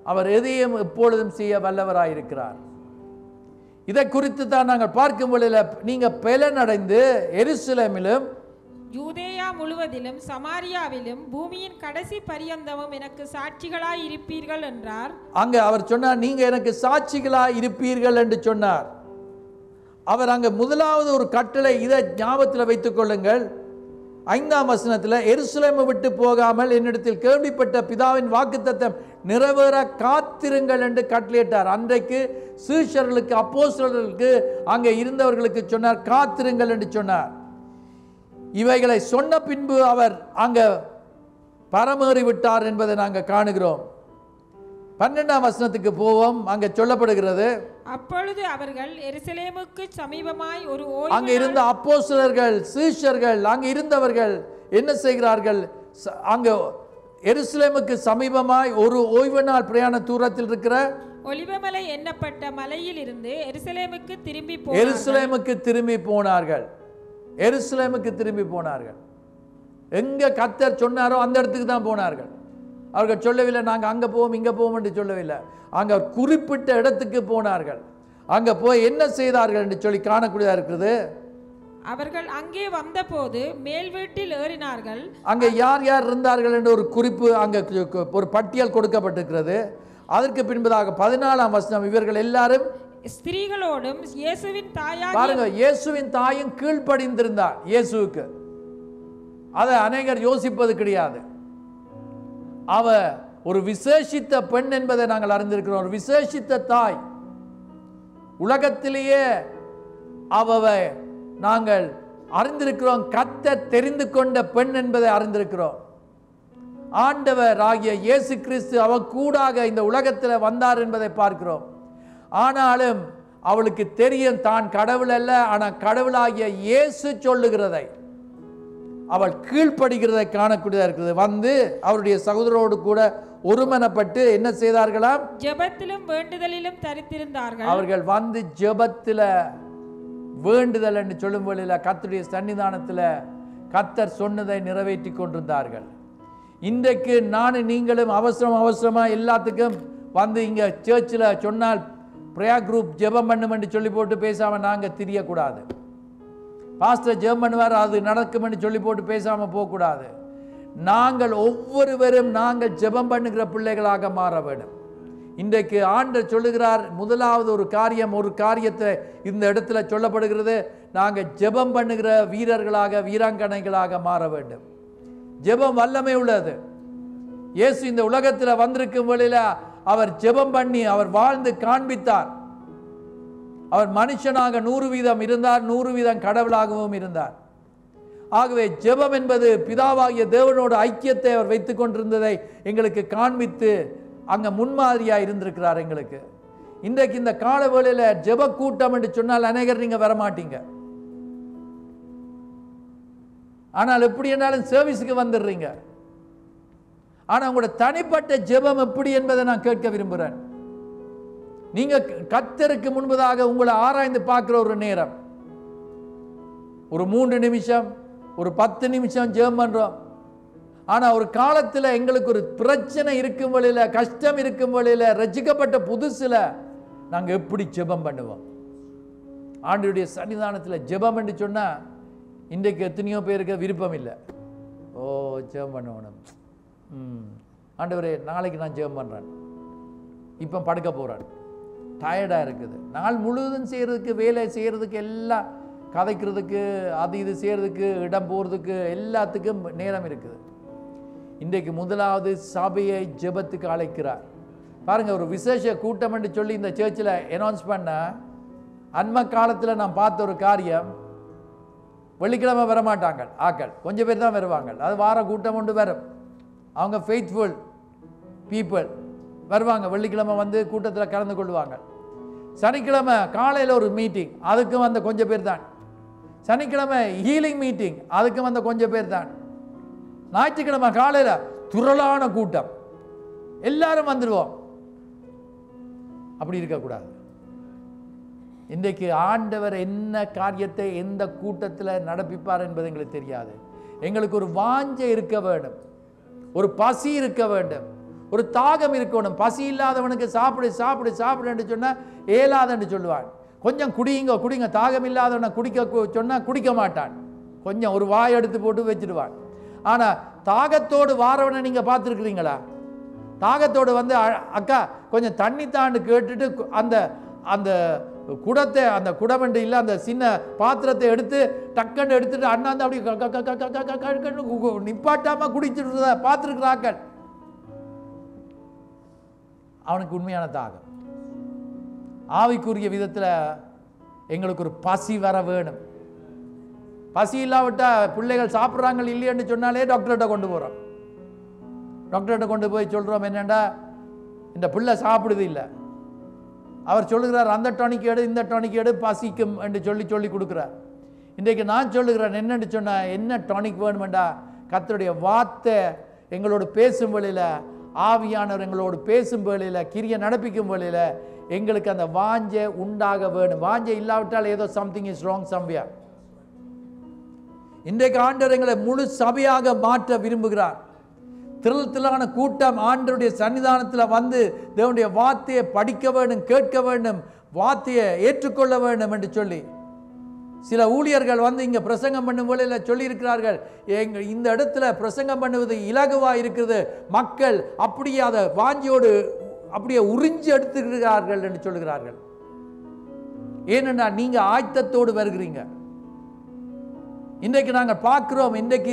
அவர் எதையும் எப்பொழுதும் செய்ய வல்லவராயிருக்கிறார். இதை குறித்து தான் நாங்கள் பார்க்கும் பொழுது, நீங்க பலன் அடைந்து எருசலேமிலும் யூதேயா முழுவதிலும் சமாரியாவிலும் பூமியின் கடைசி பரியந்தமும் எனக்கு சாட்சிகளாய் இருப்பீர்கள் என்றார். அங்க அவர் சொன்னார், நீங்க எனக்கு சாட்சிகளாய் இருப்பீர்கள் என்று சொன்னார். அவர் அங்க முதலாவது ஒரு கட்டளை, இதை ஞாபகத்தில் வைத்துக் கொள்ளுங்கள். 5ஆம் வசனத்தில், எருசலேமை விட்டு போகாமல் என்னிடத்தில் கேள்விப்பட்ட பிதாவின் வாக்குத்தத்தம் நிறைவேற காத்திருங்கள் என்று கட்டளையிட்டார். அன்றைக்கு சீஷர்களுக்கு, அப்போஸ்தலர்களுக்கு, அங்கே இருந்தவர்களுக்கு சொன்னார், காத்திருங்கள் என்று சொன்னார். இவைகளை சொன்ன பின்பு அவர் அங்க பரமேறி விட்டார் என்பதை நாங்கள் காணுகிறோம். 12ஆம் வசனத்துக்கு போவோம். அங்க சொல்லப்படுகிறது, அப்பொழுது அவர்கள் எருசலேமுக்கு சமீபமாய் ஒரு அங்க இருந்த அப்போஸ்தலர்கள் சீஷர்கள் அங்க இருந்தவர்கள் என்ன செய்கிறார்கள்? அங்க எருசலேமுக்கு சமீபமாய் ஒரு ஓய்வு நாள் பிரயாண தூரத்தில் இருக்கிற ஒலிவமலை எண்ணப்பட்ட மலையில் இருந்து எருசலேமுக்கு திரும்பி போனார்கள். எருசலேமுக்கு திரும்பி போனார்கள். எங்க கர்த்தர் சொன்னாரோ அந்த இடத்துக்கு தான் போனார்கள். அவர்கள் சொல்லவில்லை நாங்கள் அங்கே போவோம் இங்கே போவோம் என்று சொல்லவில்லை. அங்கே குறிப்பிட்ட இடத்துக்கு போனார்கள். அங்கே போய் என்ன செய்தார்கள் என்று சொல்லி காணக்கூடியதாக இருக்கிறது. அவர்கள் அங்கே வந்தபோது மேல் வீட்டில் ஏறினார்கள். அங்கே யார் யார் இருந்தார்கள் என்ற ஒரு குறிப்பு, அங்கே ஒரு பட்டியல் கொடுக்கப்பட்டிருக்கிறது. அதற்கு பின்பதாக 14ஆம் வசனம், இவர்கள் எல்லாரும் ஸ்திரீகளோடும் இயேசுவின் தாயாகிய, பாருங்க, இயேசுவின் தாயும் கீழ்ப்படிந்திருந்தார் இயேசுவுக்கு. அதை அநேகர் யோசிப்பது கிடையாது. அவ ஒரு விசேஷித்த பெண் என்பதை நாங்கள் அறிந்திருக்கிறோம். ஒரு விசேஷித்த தாய். உலகத்திலேயே அவவை நாங்கள் அறிந்திருக்கிறோம். கர்த்தர் தெரிந்து கொண்ட பெண் என்பதை அறிந்திருக்கிறோம். ஆண்டவர் ஆகிய இயேசு கிறிஸ்து அவ கூடாக இந்த உலகத்தில் வந்தார் என்பதை பார்க்கிறோம். ஆனாலும் அவளுக்கு தெரியும் தான் கடவுள் அல்ல, ஆனால் கடவுளாகிய இயேசு சொல்லுகிறதை அவள் கீழ்ப்படுகிறதை காணக்கூடியதாக இருக்கிறது. வந்து அவருடைய சகோதரோடு கூட ஒருமனப்பட்டு என்ன செய்தார்களாம்? ஜெபத்திலும் வேண்டுதலிலும் தரித்திருந்தார்கள். அவர்கள் வந்து ஜெபத்தில் வேண்டுதல் என்று சொல்லும் வழியில் கர்த்தருடைய சன்னிதானத்தில் கர்த்தர் சொன்னதை நிறைவேற்றி கொண்டிருந்தார்கள். இன்றைக்கு நானும் நீங்களும் அவசரமாக எல்லாத்துக்கும் வந்து இங்கே சர்ச்சில் சொன்னால் ப்ரேயர் குரூப் ஜெபம் பண்ணும் என்று சொல்லி போட்டு பேசாமல் நாங்கள் தெரியக்கூடாது. பாஸ்டர் ஜெபம் பண்ணுவார் அது நடக்கும் என்று சொல்லி போட்டு பேசாமல் போகக்கூடாது. நாங்கள் ஒவ்வொருவரும் நாங்கள் ஜெபம் பண்ணுகிற பிள்ளைகளாக மாற வேண்டும். இன்றைக்கு ஆண்டவர் சொல்லுகிறார், முதலாவது ஒரு காரியத்தை இந்த இடத்துல சொல்லப்படுகிறது, நாங்கள் ஜெபம் பண்ணுகிற வீரர்களாக வீராங்கனைகளாக மாற வேண்டும். ஜெபம் வல்லமை உள்ளது. இயேசு இந்த உலகத்தில் வந்திருக்கும் வழியில் அவர் ஜெபம் பண்ணி அவர் வாழ்ந்து காண்பித்தார். அவர் மனுஷனாக 100% இருந்தார், 100% கடவுளாகவும் இருந்தார். ஆகவே ஜெபம் என்பது பிதாவாகிய தேவனோட ஐக்கியத்தை அவர் வைத்துக் கொண்டிருந்ததை எங்களுக்கு காண்பித்து அங்கே முன்மாதிரியாக இருந்திருக்கிறார் எங்களுக்கு. இன்றைக்கு இந்த கால வேளையில் ஜெப கூட்டம் என்று சொன்னால் அநேகர் நீங்கள் வரமாட்டீங்க. ஆனால் எப்படி என்னாலும் சர்வீஸுக்கு வந்துடுறீங்க. ஆனால் உங்களோட தனிப்பட்ட ஜெபம் எப்படி என்பதை நான் கேட்க விரும்புகிறேன். நீங்க கர்த்தருக்கு முன்பதாக உங்களை ஆராய்ந்து பார்க்கிற ஒரு நேரம், ஒரு 3 நிமிஷம், ஒரு 10 நிமிஷம் ஜெபம் பண்றோம். ஆனா ஒரு காலத்தில் எங்களுக்கு ஒரு பிரச்சனை இருக்கும் வழியில, கஷ்டம் இருக்கும் வழியில, ரட்சிக்கப்பட்ட புதுசுல நாங்க எப்படி ஜெபம் பண்ணுவோம்? ஆண்டவருடைய சன்னிதானத்தில் ஜெபம் என்று சொன்னா இன்றைக்கு எத்தனையோ பேருக்கு விருப்பம் இல்லை. ஓ ஜெபம் பண்ணணும், ஆண்டவரே நாளைக்கு நான் ஜெபம் பண்றேன், இப்போ படுக்க போறேன், டயர்டாக இருக்குது, நாள் முழுவதும் செய்கிறதுக்கு, வேலை செய்கிறதுக்கு, எல்லாம் கதைக்கிறதுக்கு, அது இது செய்கிறதுக்கு, இடம் போகிறதுக்கு, எல்லாத்துக்கும் நேரம் இருக்குது. இன்றைக்கு முதலாவது சபையை ஜெபத்துக்கு அழைக்கிறார். பாருங்கள், ஒரு விசேஷ கூட்டம் என்று சொல்லி இந்த சர்ச்சில் அனௌன்ஸ் பண்ண அண்மை காலத்தில் நான் பார்த்த ஒரு காரியம், வெள்ளிக்கிழமை வரமாட்டாங்க ஆக்கள், கொஞ்சம் பேர் தான் வருவாங்க. அது வார கூட்டம் ஒன்று வரும். அவங்க ஃபெய்த்ஃபுல் பீப்புள் வருவாங்க, வெள்ளிக்கிழமை வந்து கூட்டத்தில் கலந்து கொள்வாங்க. சனிக்கிழமை காலையில் ஒரு மீட்டிங், அதுக்கும் வந்த கொஞ்சம் பேர் தான். சனிக்கிழமை ஹீலிங் மீட்டிங், அதுக்கும் வந்த கொஞ்சம் பேர் தான். ஞாயிற்றுக்கிழமை காலையில் துரளான கூட்டம், எல்லாரும் வந்துடுவோம். அப்படி இருக்கக்கூடாது. இன்றைக்கு ஆண்டவர் என்ன காரியத்தை எந்த கூட்டத்தில் நடப்பிப்பார் என்பது எங்களுக்கு தெரியாது. எங்களுக்கு ஒரு வாஞ்சை இருக்க வேண்டும், ஒரு பசி இருக்க வேண்டும், ஒரு தாகம் இருக்கணும். பசி இல்லாதவனுக்கு சாப்பிடு சாப்பிடு சாப்பிடுன்னு சொன்னால் ஏலாதன்னு சொல்லுவான். கொஞ்சம் குடிங்க குடிங்க, தாகம் இல்லாதவனை குடிக்க சொன்னால் குடிக்க மாட்டான். கொஞ்சம் ஒரு வாய் எடுத்து போட்டு வச்சிடுவான். ஆனால் தாகத்தோடு வாரவனை நீங்கள் பார்த்துருக்குறீங்களா? தாகத்தோடு வந்து அக்கா கொஞ்சம் தண்ணி தாண்டு கேட்டுட்டு அந்த அந்த குடத்தை, அந்த குடமண்டு இல்லை அந்த சின்ன பாத்திரத்தை எடுத்து டக்குன்னு எடுத்துட்டு அண்ணாந்து அப்படி நிப்பாட்டாம குடிச்சிட்டு பார்த்துருக்குறாக்கள். அவனுக்கு உண்மையான தாகம். ஆவிக்குரிய விதத்தில் எங்களுக்கு ஒரு பசி வர வேணும். பசி இல்லாவிட்டால் பிள்ளைகள் சாப்பிட்றாங்க இல்லைன்னு சொன்னாலே டாக்டர்கிட்ட கொண்டு போகிறோம். டாக்டர்கிட்ட கொண்டு போய் சொல்கிறோம் என்னென்னா இந்த பிள்ளை சாப்பிடுது இல்லை. அவர் சொல்லுகிறார் அந்த டானிக் எடு இந்த டானிக் எடு பசிக்கும் என்று சொல்லி கொடுக்குறார். இன்றைக்கு நான் சொல்லுகிறேன் என்னென்னு சொன்னால் என்ன டானிக் வேணுமெண்டா கர்த்தருடைய வார்த்தை எங்களோடு பேசும் வழியில், ஆவியானவர் எங்களோடு பேசும் வழியில், கிரியை நடப்பிக்கும் வழியில் எங்களுக்கு அந்த வாஞ்சை உண்டாக வேணும். வாஞ்சை இல்லாவிட்டால் ஏதோ சம்திங் இஸ் ராங் சம்வேர். இன்றைக்கு ஆண்டவர் எங்களை முழு சபையாக மாற்ற விரும்புகிறார். திரளான கூட்டம் ஆண்டவருடைய சன்னிதானத்தில் வந்து தேவனுடைய வார்த்தையை படிக்க வேண்டும், கேட்க வேண்டும், வார்த்தையை ஏற்றுக்கொள்ள வேண்டும் என்று சொல்லி சில ஊழியர்கள் வந்து இங்கே பிரசங்கம் பண்ணும் வேளையில் சொல்லியிருக்கிறார்கள், இந்த இடத்துல பிரசங்கம் பண்ணுவது இலகுவாக இருக்கிறது, மக்கள் அப்படியே அதை வாஞ்சியோடு அப்படியே உறிஞ்சி எடுத்துக்கிறார்கள் என்று சொல்லுகிறார்கள். ஏனென்னா நீங்கள் ஆயத்தத்தோடு வருகிறீங்க. இன்றைக்கு நாங்கள் பார்க்கிறோம், இன்றைக்கு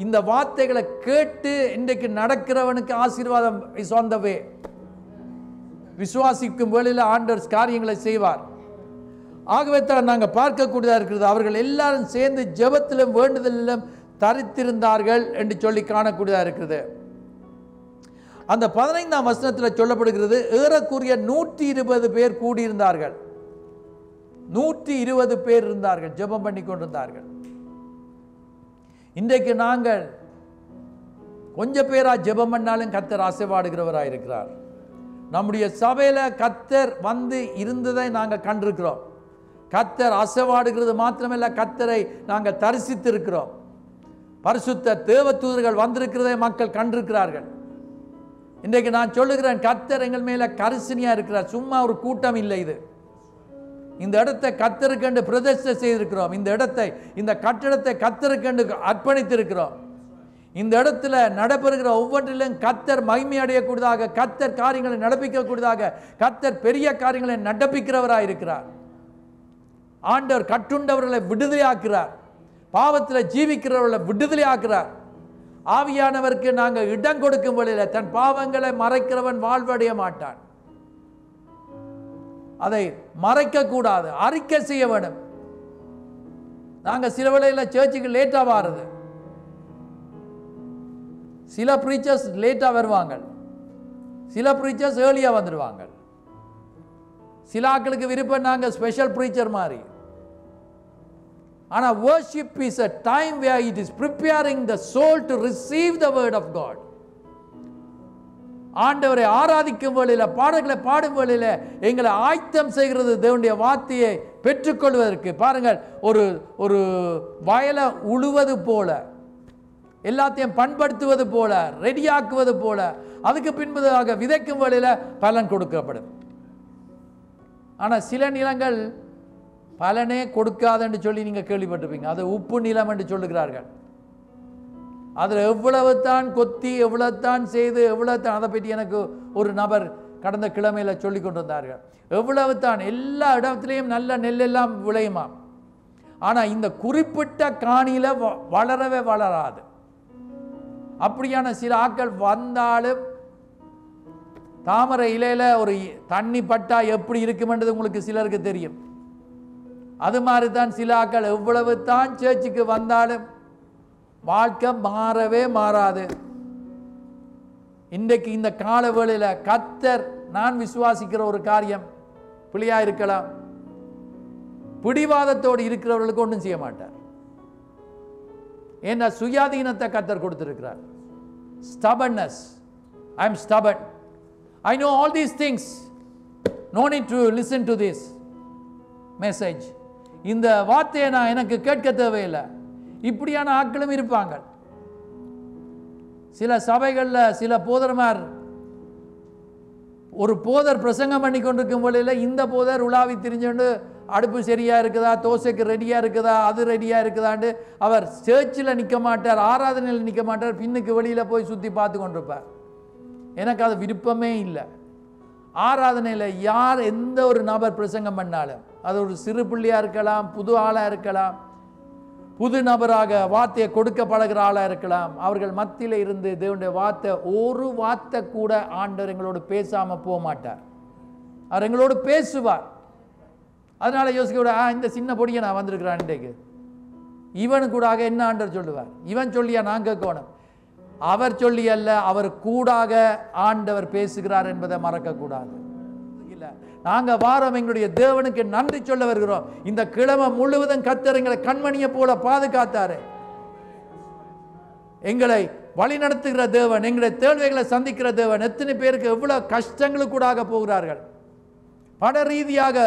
இந்த வார்த்தைகளை கேட்டு இன்றைக்கு நடக்கிறவனுக்கு ஆசீர்வாதம் இஸ் ஆன் த வே. விசுவாசிக்கும் வேளையில் ஆண்டவர் காரியங்களை செய்வார். ஆகவே தான் நாங்கள் பார்க்கக்கூடியதாக இருக்கிறது. அவர்கள் எல்லாரும் சேர்ந்து ஜெபத்திலும் வேண்டுதலிலும் தரித்திருந்தார்கள் என்று சொல்லி காணக்கூடியதாக இருக்கிறது. அந்த 15ஆம் வசனத்தில் சொல்லப்படுகிறது, ஏறக்குறைய 120 பேர் கூடியிருந்தார்கள். 120 பேர் இருந்தார்கள், ஜெபம் பண்ணி கொண்டிருந்தார்கள். இன்றைக்கு நாங்கள் கொஞ்சம் பேராக ஜெபம் பண்ணாலும் கர்த்தர் ஆசீர்வாடுகிறவராக இருக்கிறார். நம்முடைய சபையில் கர்த்தர் வந்து இருந்ததை நாங்கள் கண்டிருக்கிறோம். கர்த்தர் ஆசீர்வாடுகிறது மாத்திரமல்ல, கர்த்தரை நாங்கள் தரிசித்திருக்கிறோம். பரிசுத்த தேவதூதர்கள் வந்திருக்கிறதை மக்கள் கண்டிருக்கிறார்கள். இன்றைக்கு நான் சொல்லுகிறேன், கர்த்தர் எங்கள் மேலே கரிசனையாக இருக்கிறார். சும்மா ஒரு கூட்டம் இல்லை. இந்த இடத்தை கர்த்தருக்கென்று பிரதிஷ்டை செய்திருக்கிறோம். இந்த இடத்தை, இந்த கட்டடத்தை கர்த்தருக்கென்று அர்ப்பணித்திருக்கிறோம். இந்த இடத்துல நடைபெறுகிற ஒவ்வொன்றிலும் கர்த்தர் மகிமை அடையக்கூடியதாக, கர்த்தர் காரியங்களை நடப்பிக்கக்கூடியதாக, கர்த்தர் பெரிய காரியங்களை நடப்பிக்கிறவராக இருக்கிறார். ஆண்டவர் கட்டுண்டவர்களை விடுதலையாக்குறார். பாவத்தில் ஜீவிக்கிறவர்களை விடுதலையாக்குறார். ஆவியானவருக்கு நாங்கள் இடம் கொடுக்கும் வழியில் தன் பாவங்களை மறைக்கிறவன் வாழ்வடைய மாட்டான். அதை மறைக்க கூடாது, அறிக்கை செய்ய வேண்டும். நாங்கள் சில வேளையில் சர்ச்சுக்கு லேட்டாக வாருது. சில ப்ரீச்சர்ஸ் லேட்டாக வருவாங்க, சில ப்ரீச்சர்ஸ் ஏர்லியாக வந்துடுவாங்க. சில ஆட்களுக்கு விருப்பம் நாங்கள் ஸ்பெஷல் ப்ரீச்சர் மாதிரி. ஆனால் worship is a time where it is preparing the soul to receive the word of God. ஆண்டவரை ஆராதிக்கும் வேளையில், பாடல்களை பாடும் வேளையில் எங்களை ஆயத்தம் செய்கிறது தேவனுடைய வார்த்தையை பெற்றுக்கொள்வதற்கு. பாருங்கள், ஒரு வயலை உழுவது போல, எல்லாத்தையும் பண்படுத்துவது போல, ரெடியாக்குவது போல, அதுக்கு பின்பதாக விதைக்கும் வேளையில் பலன் கொடுக்கப்படும். ஆனால் சில நிலங்கள் பலனே கொடுக்காது என்று சொல்லி நீங்கள் கேள்விப்பட்டிருப்பீங்க. அது உப்பு நிலம் என்று சொல்லுகிறார்கள். அதில் எவ்வளவு தான் கொத்தி, எவ்வளவு தான் செய்து, எவ்வளவு தான், அதை பற்றி எனக்கு ஒரு நபர் கடந்த கிழமையில் சொல்லி கொண்டிருந்தார்கள். எவ்வளவு தான் எல்லா இடத்துலையும் நல்ல நெல்லெல்லாம் விளையுமா, ஆனால் இந்த குறிப்பிட்ட காணியில் வளரவே வளராது. அப்படியான சில ஆட்கள் வந்தாலும் தாமரை இலையில் ஒரு தண்ணி பட்டா எப்படி இருக்குமென்றது உங்களுக்கு சிலருக்கு தெரியும். அது மாதிரி தான் சில ஆட்கள் எவ்வளவு தான் சேர்ச்சுக்கு வந்தாலும் வாழ்க்கை மாறவே மாறாது. இன்றைக்கு இந்த கால வேளையில் கர்த்தர், நான் விசுவாசிக்கிற ஒரு காரியம் பிள்ளையா இருக்கலாம், பிடிவாதத்தோடு இருக்கிறவர்களுக்கு ஒன்றும் செய்ய மாட்டார். ஏன்னா சுயாதீனத்தை கர்த்தர் கொடுத்திருக்கிறார். stubbornness, I am stubborn, I know all these things, no need to listen to this message. இந்த வார்த்தையை நான் எனக்கு கேட்க தேவையில்லை. இப்படியான ஆட்களும் இருப்பாங்க. சில சபைகளில் சில போதர்மார், ஒரு போதர் பிரசங்கம் பண்ணி கொண்டிருக்கும் வேளையில் இந்த போதர் உலாவி திரிஞ்சோண்டு அடுப்பு சரியாக இருக்குதா, தோசைக்கு ரெடியாக இருக்குதா, அது ரெடியாக இருக்குதாண்டு அவர் சர்ச்சில் நிற்க மாட்டார், ஆராதனையில் நிற்க மாட்டார், பின்னுக்கு வெளியில் போய் சுற்றி பார்த்து கொண்டிருப்பார். எனக்கு அது விருப்பமே இல்லை. ஆராதனையில் யார் எந்த ஒரு நபர் பிரசங்கம் பண்ணாலும், அது ஒரு சிறு பிள்ளையாக இருக்கலாம், புது ஆளாக இருக்கலாம், புது நபராக வார்த்தையை கொடுக்க பழகிற ஆளாக இருக்கலாம், அவர்கள் மத்தியில் இருந்து தேவனுடைய வார்த்தை, ஒரு வார்த்தை கூட ஆண்டவர் எங்களோடு பேசாமல் போக மாட்டார். அவர் எங்களோடு பேசுவார். அதனால் யோசிக்க விட, இந்த சின்ன பொடியை நான் வந்திருக்கிறேன், இன்றைக்கு இவன் கூடாக என்ன ஆண்டவர் சொல்லுவார்? இவன் சொல்லியா நான் கேட்கணும்? அவர் சொல்லி அல்ல, அவர் கூடாக ஆண்டவர் பேசுகிறார் என்பதை மறக்க கூடாது. இல்ல, நாங்க வாரம் எங்களுடைய தேவனுக்கு நன்றி சொல்ல வருகிறோம். இந்த கிழமை முழுவதும் கர்த்தர் எங்களை கண்மணியை போல பாதுகாத்தாரு. எங்களை வழி நடத்துகிற தேவன், எங்களுடைய தேவைகளை சந்திக்கிற தேவன். எத்தனை பேருக்கு எவ்வளவு கஷ்டங்களுக்கூடாக போகிறார்கள், பட ரீதியாக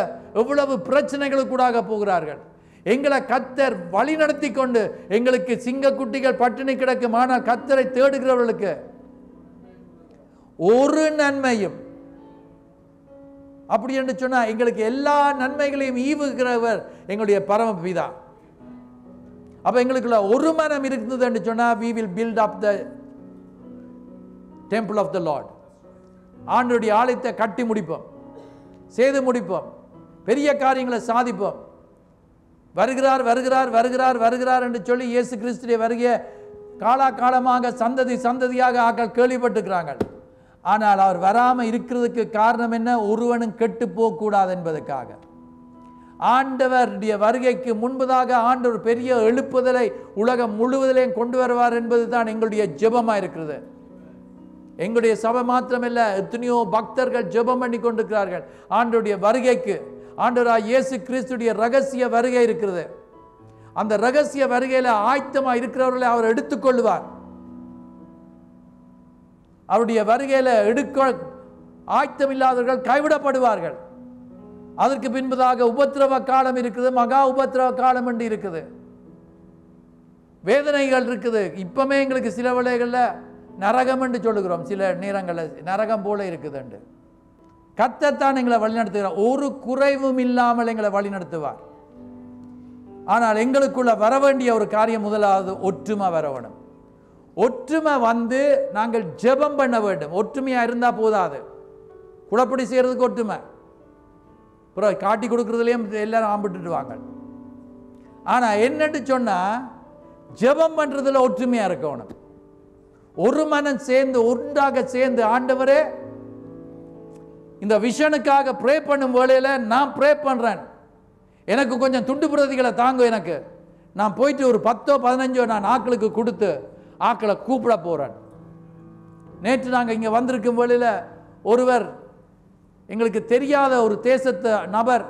எவ்வளவு பிரச்சனைகளுக்கூடாக போகிறார்கள். எங்களை கர்த்தர் வழி நடத்தி கொண்டு, எங்களுக்கு சிங்கக்குட்டிகள் பட்டினி கிடக்கும், ஆனால் கர்த்தரை தேடுகிறவர்களுக்கு ஒரு நன்மையும், அப்படி என்று சொன்னா எங்களுக்கு எல்லா நன்மைகளையும் ஈவுகிறவர் எங்களுடைய பரமபிதா. அப்ப எங்களுக்குள்ள ஒரு மனம் இருக்குது என்று சொன்னா we will build up the temple of the Lord. ஆண்டவருடைய ஆலயத்தை கட்டி முடிப்போம், செய்து முடிப்போம், பெரிய காரியங்களை சாதிப்போம். வருகிறார் வருகிறார் வருகிறார் வருகிறார் என்று சொல்லி இயேசு கிறிஸ்துவின் வருகையை காலாகாலமாக சந்ததி சந்ததியாக ஆக்கள் கேள்விப்பட்டிருக்கிறாங்க. ஆனால் அவர் வராமல் இருக்கிறதுக்கு காரணம் என்ன? ஒருவனும் கெட்டு போகக்கூடாது என்பதற்காக. ஆண்டவருடைய வருகைக்கு முன்பதாக ஆண்டவர் பெரிய எழுப்புதலை உலகம் முழுவதிலையும் கொண்டு வருவார் என்பது தான் எங்களுடைய ஜெபமாக இருக்கிறது. எங்களுடைய சபை மாத்திரமல்ல, எத்தனையோ பக்தர்கள் ஜெபம் பண்ணி கொண்டிருக்கிறார்கள். ஆண்டவருடைய வருகைக்கு, ஆண்டவராய் இயேசு கிறிஸ்துடைய ரகசிய வருகை இருக்கிறது. அந்த ரகசிய வருகையில் ஆயத்தமாக இருக்கிறவர்களை அவர் எடுத்துக்கொள்வார். அவருடைய வருகையில் ஆயத்தம் இல்லாதவர்கள் கைவிடப்படுவார்கள். அதற்கு பின்பதாக உபத்திரவ காலம் இருக்குது, மகா உபத்திரவ காலம் என்று இருக்குது, வேதனைகள் இருக்குது. இப்பமே எங்களுக்கு சில வேளைகளில் நரகம் என்று சொல்லுகிறோம், சில நேரங்களில் நரகம் போல இருக்குது என்று. கர்த்தர் எங்களை வழிநடத்துகிறார், ஒரு குறைவும் இல்லாமல் எங்களை வழிநடத்துவார். ஆனால் எங்களுக்குள்ள வர வேண்டிய ஒரு காரியம், முதலாவது ஒற்றுமை வர வேணும். ஒற்றுமை வந்து நாங்கள் ஜெபம் பண்ண வேண்டும். ஒற்றுமையாக இருந்தால் போதாது, குழப்படி செய்கிறதுக்கு ஒற்றுமை, அப்புறம் காட்டி கொடுக்குறதுலேயும் எல்லாரும் ஆம்பிட்டு வாங்க. ஆனால் என்னட்டு சொன்னால் ஜெபம் பண்ணுறதுல ஒற்றுமையாக இருக்கணும். ஒரு மனம் சேர்ந்து ஒன்றாக சேர்ந்து, ஆண்டவரே இந்த விஷனுக்காக ப்ரே பண்ணும் வேளையில் நான் ப்ரே பண்ணுறேன், எனக்கு கொஞ்சம் துண்டு பிரதிகளை தாங்க, எனக்கு நான் போயிட்டு ஒரு 10-15 நான் ஆக்களுக்கு கொடுத்து ஆக்களை கூப்பிட போகிறேன். நேற்று நாங்கள் இங்கே வந்திருக்கும் வேளையில் ஒருவர், எங்களுக்கு தெரியாத ஒரு தேசத்து நபர்,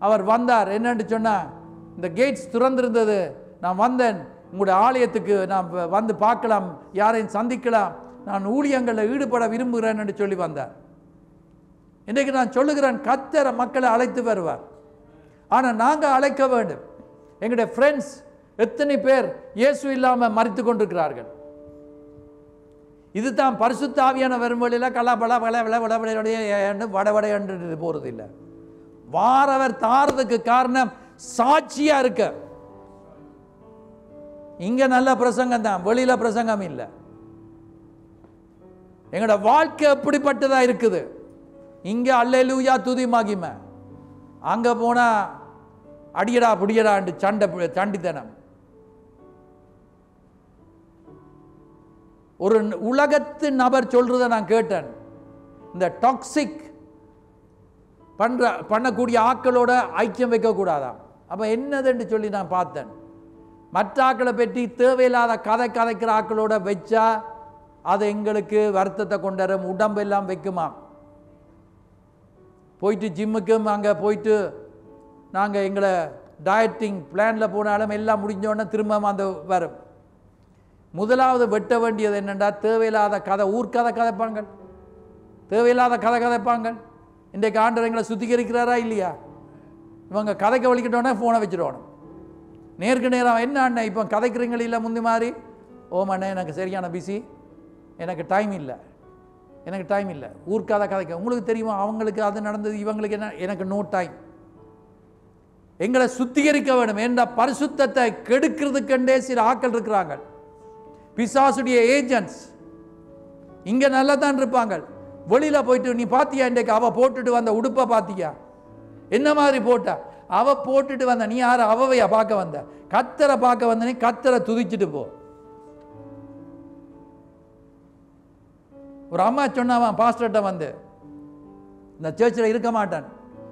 அவர் வந்தார். என்னன்னு சொன்னால், இந்த கேட்ஸ் திறந்திருந்தது, நான் வந்தேன், உங்களுடைய ஆலயத்துக்கு நான் வந்து பார்க்கலாம், யாரையும் சந்திக்கலாம், நான் ஊழியங்களில் ஈடுபட விரும்புகிறேன் என்று சொல்லி வந்தார். இன்றைக்கு நான் சொல்லுகிறேன், கர்த்தர் மக்களை அழைத்து வருவார். ஆனால் நாங்கள் அழைக்க வேண்டும். எங்களுடைய ஃப்ரெண்ட்ஸ் எத்தனை பேர் இயேசு இல்லாமல் மறித்து கொண்டிருக்கிறார்கள். இதுதான் பரிசுத்த ஆவியான வரும் வழியில் கலாபலா வடவடை என்று போகிறது இல்லை. வாரவர் தாரதுக்கு காரணம் சாட்சியா இருக்க. இங்க நல்ல பிரசங்கம் தான், வெளியில பிரசங்கம் இல்லை. எங்களோட வாழ்க்கை எப்படிப்பட்டதா இருக்குது? இங்க அல்லேலூயா துதி மகிமை, அங்க போனா அடியடா புடியடா சண்டித்தனம். ஒரு உலகத்து நபர் சொல்றதை நான் கேட்டேன், இந்த டாக்ஸிக் பண்ணக்கூடிய ஆக்களோட ஐக்கியம் வைக்கக்கூடாதாம். அப்போ என்னதுன்னு சொல்லி நான் பார்த்தேன். மற்ற ஆக்களை பற்றி தேவையில்லாத கதைக்கிற ஆக்களோட வச்சா அது எங்களுக்கு வருத்தத்தை கொண்டரும், உடம்பெல்லாம் வைக்குமா. போயிட்டு ஜிம்முக்கும் அங்கே போயிட்டு நாங்கள் எங்களை டயட்டிங் பிளானில் போனாலும் எல்லாம் முடிஞ்சோடனே திரும்ப அந்த வரும். முதலாவது வெட்ட வேண்டியது என்னென்னா, தேவையில்லாத கதை, ஊர்க்கதை கதைப்பாங்க, தேவையில்லாத கதைப்பாங்க. இன்றைக்கு ஆண்டவர் எங்களை சுத்திகரிக்கிறாரா இல்லையா? இவங்க கதைக்க வலிக்கிட்டோன்னே ஃபோனை வச்சுருவோம். நேருக்கு நேரம் என்ன அண்ணன் இப்போ கதைக்கிறீங்கள இல்லை முந்தி மாதிரி, ஓம் அண்ணன் எனக்கு சரியான பிஸி, எனக்கு டைம் இல்லை, எனக்கு டைம் இல்லை. ஊர்க்கதை கதைக்க உங்களுக்கு தெரியுமா, அவங்களுக்கு அது நடந்தது, இவங்களுக்கு என்ன, எனக்கு நோ டைம். எங்களை சுத்திகரிக்க வேண்டும் என்ற பரிசுத்தத்தை கெடுக்கிறதுக்கெண்டே சில ஆக்கள் இருக்கிறாங்க, பிசாசுடைய ஏஜென்ட்ஸ். இங்கே நல்லா தான் இருப்பாங்க, வெளியில் போயிட்டு நீ பார்த்தியா இன்றைக்கு அவள் போட்டுட்டு வந்த உடுப்பை பார்த்தியா, என்ன மாதிரி போட்டா, அவள் போட்டுட்டு வந்த, நீ யார் அவையா பார்க்க வந்த? கர்த்தரை பார்க்க வந்த, நீ கர்த்தரை துதிச்சுட்டு போ. ஒரு அம்மா சொன்னாவான் பாஸ்டர்கிட்ட வந்து, இந்த சர்ச்சில் இருக்க மாட்டேன்,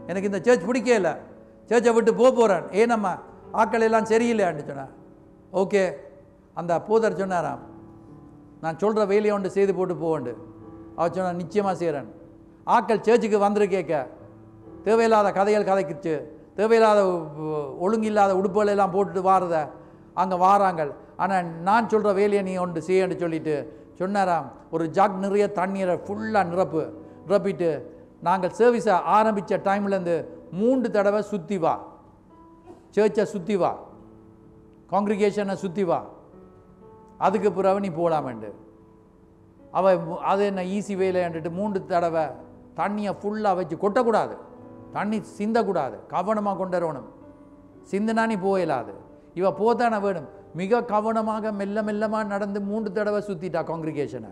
எனக்கு இந்த சர்ச் பிடிக்கல, சர்ச்சை விட்டு போகிறேன். ஏனம்மா ஆக்கள் எல்லாம் சரியில்லையான்னு சொன்னா. ஓகே, அந்த போதர் சொன்னாராம், நான் சொல்கிற வேலையை ஒன்று செய்து போட்டு போவேண்டு. அவர் சொன்னார், நிச்சயமாக செய்கிறேன். ஆக்கள் சேர்ச்சுக்கு வந்துரு கேட்க தேவையில்லாத கதைகள் கதைக்குச்சு, தேவையில்லாத ஒழுங்கில்லாத உடுப்புகள் எல்லாம் போட்டுட்டு வாரத அங்கே வாராங்கள். ஆனால் நான் சொல்கிற வேலையை நீ ஒன்று செய்யன்னு சொல்லிட்டு சொன்னாராம், ஒரு ஜக் நிறைய தண்ணீரை ஃபுல்லாக நிரப்பிட்டு நாங்கள் சர்வீஸை ஆரம்பித்த டைம்லேருந்து 3 தடவை சுற்றி வா, சர்ச்சை சுற்றி வா, காங்கிரிகேஷனை சுற்றி வா, அதுக்கு பிறகு நீ போகலாமண்டு. அது என்ன ஈஸி வேலைன்ட்டு 3 தடவை தண்ணியை ஃபுல்லாக வச்சு கொட்டக்கூடாது, தண்ணி சிந்தக்கூடாது, கவனமாக கொண்டு வரணும். சிந்தினா நீ போயிடாது. இவ போதானே வேணும். மிக கவனமாக மெல்லமாக நடந்து 3 தடவை சுற்றிட்டா காங்கிரிகேஷனை,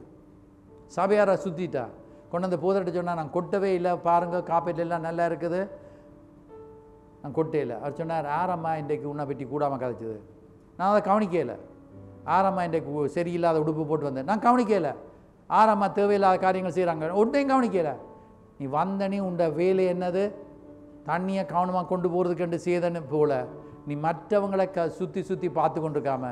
சபையாரை சுற்றிட்டா. கொண்டு வந்து போதட்டு சொன்னால், நான் கொட்டவே இல்லை, பாருங்கள் காப்பீட்டில் எல்லாம் நல்லா இருக்குது, நான் கொட்டே இல்லை. அவர் சொன்னார், ஆரம்மா இன்றைக்கு உன்னை பற்றி கூடாமல் கதைச்சிது, நான் அதை கவனிக்கலை. ஆரம்மா இன்றைக்கு சரியில்லாத உடுப்பு போட்டு வந்தேன், நான் கவனிக்கலை. ஆரம்மா தேவையில்லாத காரியங்கள் செய்கிறாங்க, ஒன்றையும் கவனிக்கலை. நீ வந்தனி உண்ட வேலை என்னது, தண்ணியை கவனமாக கொண்டு போகிறதுக்கு செய்தன்னு போல நீ மற்றவங்களை சுற்றி பார்த்து கொண்டிருக்காம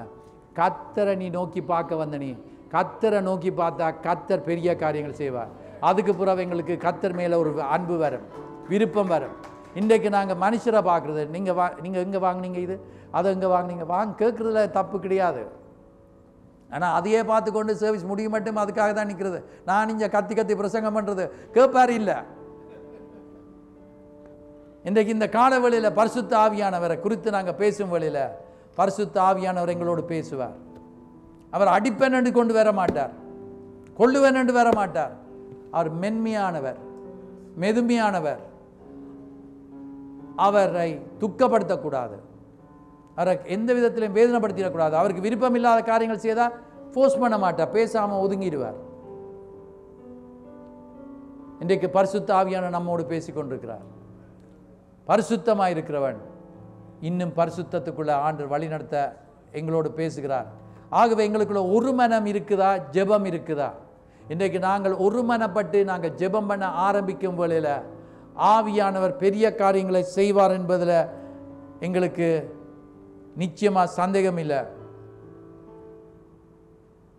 கத்தரை நீ நோக்கி பார்க்க வந்த. நீ கத்தரை நோக்கி பார்த்தா கத்தர் பெரிய காரியங்கள் செய்வார். அதுக்கு பிறகு எங்களுக்கு கத்தர் மேலே ஒரு அன்பு வரும், விருப்பம் வரும். இன்றைக்கு நாங்கள் மனுஷரை பார்க்குறது, நீங்கள் எங்கே வாங்கினீங்க, இது அதை எங்கே வாங்கினீங்க, கேட்குறதுல தப்பு கிடையாது. ஆனால் அதையே பார்த்து கொண்டு சர்வீஸ் முடிய மட்டும் அதுக்காக தான் நிற்கிறது. நான் இங்கே கத்தி பிரசங்கம் பண்ணுறது கேட்பார் இல்லை. இன்றைக்கு இந்த காலவெளியில் பரிசுத்த ஆவியானவரை குறித்து நாங்கள் பேசும் வழியில் பரிசுத்த ஆவியானவர் எங்களோடு பேசுவார். அவர் அடிப்பேன் என்று கொண்டு வர மாட்டார், கொள்ளுவேன் என்று வர மாட்டார். அவர் மென்மையானவர், மெதுமையானவர். அவரை துக்கப்படுத்தக்கூடாது, அவரை எந்த விதத்திலையும் வேதனைப்படுத்திடக்கூடாது. அவருக்கு விருப்பம் இல்லாத காரியங்கள் செய்தால் ஃபோர்ஸ் பண்ண மாட்டார், பேசாமல் ஒதுங்கிடுவார். இன்றைக்கு பரிசுத்த ஆவியான நம்மோடு பேசி கொண்டிருக்கிறார். பரிசுத்தமாக இருக்கிறவன் இன்னும் பரிசுத்தத்துக்குள்ள ஆண்டவர் வழி நடத்த எங்களோடு பேசுகிறார். ஆகவே எங்களுக்குள்ள ஒரு மனம் இருக்குதா, ஜெபம் இருக்குதா? இன்றைக்கு நாங்கள் ஒரு மனப்பட்டு நாங்கள் ஜெபம் பண்ண ஆரம்பிக்கும் வேளையில் ஆவியானவர் பெரிய காரியங்களை செய்வார் என்பதில் எங்களுக்கு நிச்சயமாக சந்தேகம் இல்லை.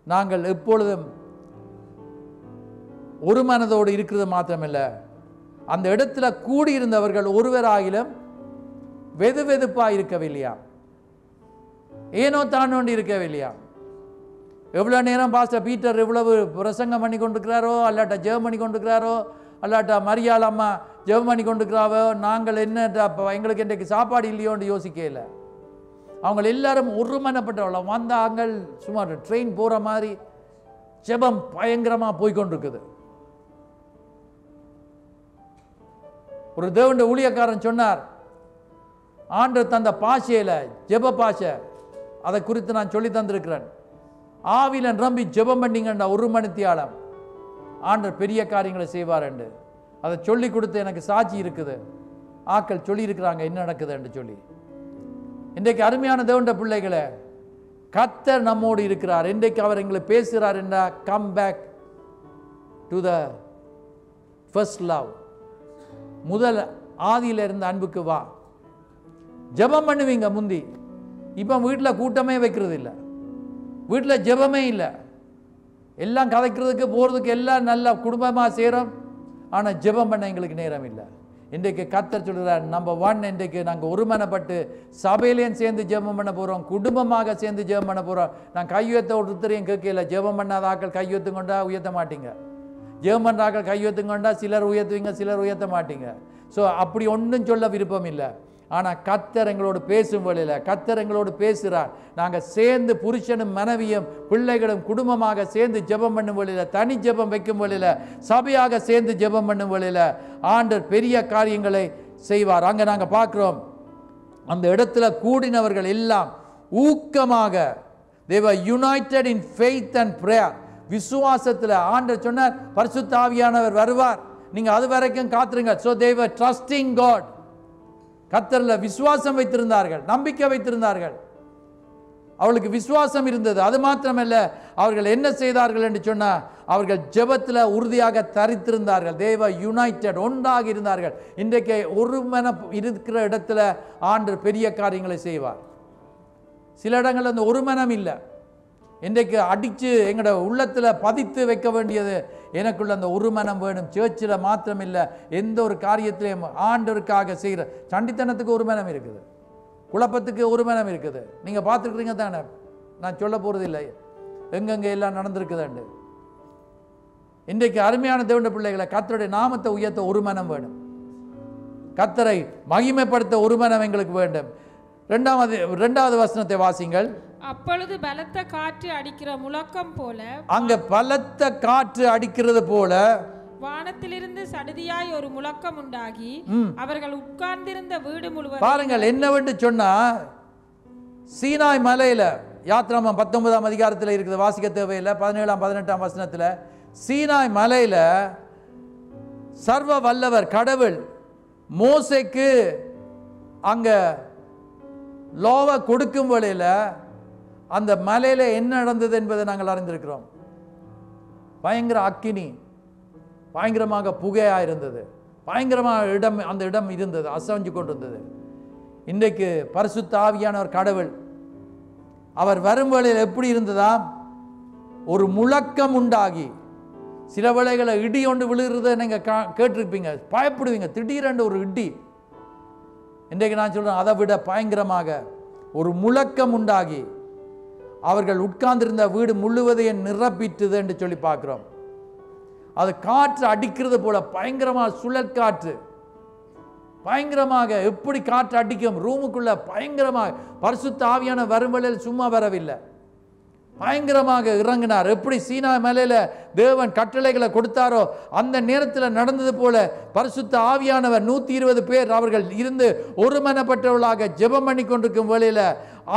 நாங்கள் எப்பொழுதும் ஒரு மனதோடு இருக்கிறது மாத்திரமில்லை, அந்த இடத்துல கூடியிருந்தவர்கள் ஒருவராகிலும் வெதுவெதுப்பாக இருக்கவில்லையா, ஏனோ தானோண்டு இருக்கவில்லையா. எவ்வளோ நேரம் பாஸ்டர் பீட்டர் இவ்வளவு பிரசங்கம் பண்ணி கொண்டிருக்கிறாரோ, அல்லாட்டா ஜெபம் பண்ணி கொண்டிருக்கிறாரோ, அல்லாட்டா மரியாள் அம்மா ஜெபம் பண்ணி கொண்டிருக்கிறாவோ, நாங்கள் என்ன எங்களுக்கு இன்றைக்கு சாப்பாடு இல்லையோன்னு யோசிக்கல. அவங்க எல்லாரும் ஒருமனப்பட்டவள வந்தாங்க. சுமார் ட்ரெயின் போகிற மாதிரி ஜெபம் பயங்கரமாக போய்கொண்டிருக்குது. ஒரு தேவனுடைய ஊழியக்காரன் சொன்னார், ஆண்டவர் தந்த பாஷையில் ஜெப பாஷை, அதை குறித்து நான் சொல்லி தந்திருக்கிறேன். ஆவியில் நிரம்பி ஜெபம் பண்ணிங்கண்டா 1 மணித்தியாலம் ஆண்டவர் பெரிய காரியங்களை செய்வார் என்று அதை சொல்லி கொடுத்து எனக்கு சாட்சி இருக்குது. ஆக்கள் சொல்லியிருக்கிறாங்க என்ன நடக்குது என்று சொல்லி. இன்றைக்கு அருமையான தேவனுடைய பிள்ளைகளை, கர்த்தர் நம்மோடு இருக்கிறார். இன்றைக்கு அவர் எங்களை பேசுகிறார் என்றா, come back to the first love, முதல் ஆதியில் இருந்த அன்புக்கு வா. ஜெபம் பண்ணுவீங்க முந்தி, இப்போ வீட்டில் கூட்டமே வைக்கிறது இல்லை, வீட்டில் ஜெபமே இல்லை, எல்லாம் கதைக்கிறதுக்கு போகிறதுக்கு எல்லாம் நல்லா குடும்பமாக செய்கிறோம், ஆனால் ஜெபம் பண்ண எங்களுக்கு நேரம் இல்லை. இன்றைக்கு கர்த்தர் சொல்கிறார், நம்பர் 1, இன்றைக்கு நாங்கள் ஒருமனப்பட்டு சபையிலையும் சேர்ந்து ஜெபம் பண்ண போகிறோம், குடும்பமாக சேர்ந்து ஜெபம் பண்ண போகிறோம். நான் கையெழுத்த ஒருத்தரையும் கேட்கல. ஜெபம் பண்ணாத ஆக்கள் கையெழுத்து கொண்டா உயர்த்த மாட்டீங்க, ஜெபம் பண்ணுற ஆக்கள் கையெழுத்து கொண்டா சிலர் உயர்த்துவீங்க, சிலர் உயர்த்த மாட்டீங்க. ஸோ அப்படி ஒன்றும் சொல்ல விருப்பம் இல்லை. ஆனால் கர்த்தர் எங்களோடு பேசும் வழியில் கர்த்தர் எங்களோடு பேசுகிறார். நாங்கள் சேர்ந்து புருஷனும் மனைவியும் பிள்ளைகளும் குடும்பமாக சேர்ந்து ஜெபம் பண்ணும் வழியில், தனி ஜெபம் வைக்கும் வழியில், சபையாக சேர்ந்து ஜெபம் பண்ணும் வழியில் ஆண்டவர் பெரிய காரியங்களை செய்வார். அங்கே நாங்கள் பார்க்குறோம், அந்த இடத்துல கூடினவர்கள் எல்லாம் ஊக்கமாக, they were united in faith and prayer, விசுவாசத்தில். ஆண்டவர் சொன்னார் பரிசுத்த ஆவியானவர் வருவார், நீங்கள் அது வரைக்கும் காத்துருங்க. so they were trusting God, கர்த்தரில் விசுவாசம் வைத்திருந்தார்கள், நம்பிக்கை வைத்திருந்தார்கள், அவளுக்கு விசுவாசம் இருந்தது. அது மாத்திரமல்ல, அவர்கள் என்ன செய்தார்கள் என்று சொன்னால், அவர்கள் ஜெபத்தில் உறுதியாக தரித்திருந்தார்கள். they were united, ஒன்றாக இருந்தார்கள். இன்றைக்கு ஒரு மன இருக்கிற இடத்துல ஆண்டவர் பெரிய காரியங்களை செய்வார். சில இடங்கள்ல அந்த ஒரு மனம் இல்லை. இன்றைக்கு அடித்து எங்களோட உள்ளத்தில் பதித்து வைக்க வேண்டியது எனக்குள்ள அந்த ஒரு மனம் வேணும். சேர்ச்சில் மாத்திரம் இல்லை, எந்த ஒரு காரியத்திலையும் ஆண்டவருக்காக செய்கிற சண்டித்தனத்துக்கு ஒரு மனம் இருக்குது, குழப்பத்துக்கு ஒரு மனம் இருக்குது. நீங்கள் பார்த்துருக்குறீங்க தானே, நான் சொல்ல போகிறது இல்லை எங்கெங்கே எல்லாம் நடந்திருக்குதாண்டு. இன்றைக்கு அருமையான தேவனுடைய பிள்ளைகளை, கர்த்தருடைய நாமத்தை உயர்த்த ஒரு மனம் வேணும், கர்த்தரை மகிமைப்படுத்த ஒரு மனம் எங்களுக்கு வேண்டும். இரண்டாவது வசனத்தை வாசிங்கள். அப்பொழுது பலத்த காற்று அடிக்கிற முழக்கம் போல, அங்க பலத்த காற்று அடிக்கிறது போல வானத்திலிருந்து சடுதியாய் ஒரு முழக்கம் உண்டாகி அவர்கள் உட்கார்ந்திருந்த வீடு முழுவதும். பாருங்கள் என்னவென்று சொன்னா, சீனாய் மலையில யாத்ராமம் 19ஆம் அதிகாரத்தில் இருக்குது, வாசிக்க தேவையில்லை. 17ஆம் 18ஆம் வசனத்தில் சீனாய் மலையில சர்வ வல்லவர் கடவுள் மோசேக்கு அங்க லோவை கொடுக்கும் வேளையில அந்த மலையில என்ன நடந்தது என்பதை நாங்கள் அறிந்திருக்கிறோம். பயங்கர அக்கினி, பயங்கரமாக புகையா இருந்தது, பயங்கரமாக அந்த இடம் இருந்தது, அசைஞ்சு கொண்டிருந்தது. இன்றைக்கு பரிசுத்த ஆவியானவர் கடவுள் அவர் வரும் வேளையில் எப்படி இருந்ததா, ஒரு முழக்கம் உண்டாகி, சில வேளைகளை இடி ஒன்று விழுகிறத நீங்கள் கேட்டிருப்பீங்க, பயப்படுவீங்க, திடீரென்று ஒரு இடி. இன்றைக்கு நான் சொல்றேன், அதை விட பயங்கரமாக ஒரு முழக்கம் உண்டாகி அவர்கள் உட்கார்ந்திருந்த வீடு முழுவதையும் நிரப்பிட்டுது என்று சொல்லி பார்க்கிறோம். அது காற்று அடிக்கிறது போல பயங்கரமாக சுழல் காற்று, பயங்கரமாக எப்படி காற்று அடிக்கும் ரூமுக்குள்ள, பயங்கரமாக பரிசுத்த ஆவியான வரும்பொழுது சும்மா வரவில்லை, பயங்கரமாக இறங்கினார். எப்படி சீனா மலையில தேவன் கட்டளைகளை கொடுத்தாரோ அந்த நேரத்தில் நடந்தது போல பரிசுத்த ஆவியானவர் 120 பேர் அவர்கள் இருந்து ஒருமனப்பட்டவர்களாக ஜெபம் பண்ணி கொண்டிருக்கும் வேளையில